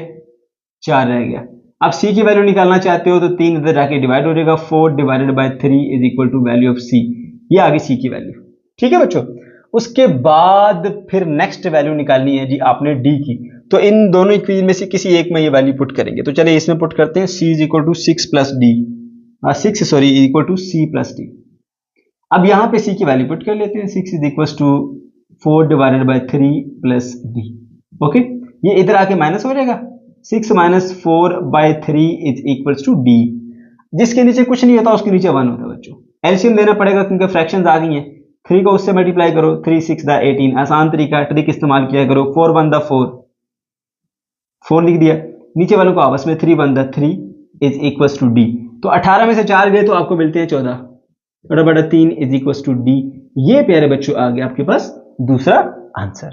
4 रह गया। आप सी की वैल्यू निकालना चाहते हो तो 3 इधर जाके डिवाइड हो जाएगा, 4 divided by 3 is equal to value of C. ये आ गई सी की वैल्यू। ठीक है बच्चों, उसके बाद फिर नेक्स्ट वैल्यू निकालनी है जी आपने डी की। तो इन दोनों इक्वेशन में से किसी एक में ये वैल्यू पुट करेंगे। तो चलिए इसमें पुट करते हैं, C is equal to 6 plus D, 6 sorry equal to C plus D. अब यहां पे सी की वैल्यू पुट कर लेते हैं, 6 is equal to 4 divided by 3 plus d. Okay, ये इधर आके माइनस हो जाएगा, 6 minus 4 by 3 is equal to d. जिसके नीचे कुछ नहीं होता उसके नीचे 1 होता है बच्चों। एलसीएम लेना पड़ेगा क्योंकि फ्रैक्शंस आ गई हैं। 3 को उससे मल्टीप्लाई करो, 3 6 दा 18, आसान तरीका, ट्रिक इस्तेमाल किया करो। 4 1 दा 4 लिख दिया, नीचे वालों को आपस में 3 1 दा 3 इज इक्वल टू डी। तो 18 में से 4 गए तो आपको मिलते हैं 14, बड़ा 3 इज इक्वल टू डी। ये प्यारे बच्चों आ गया आपके पास दूसरा आंसर।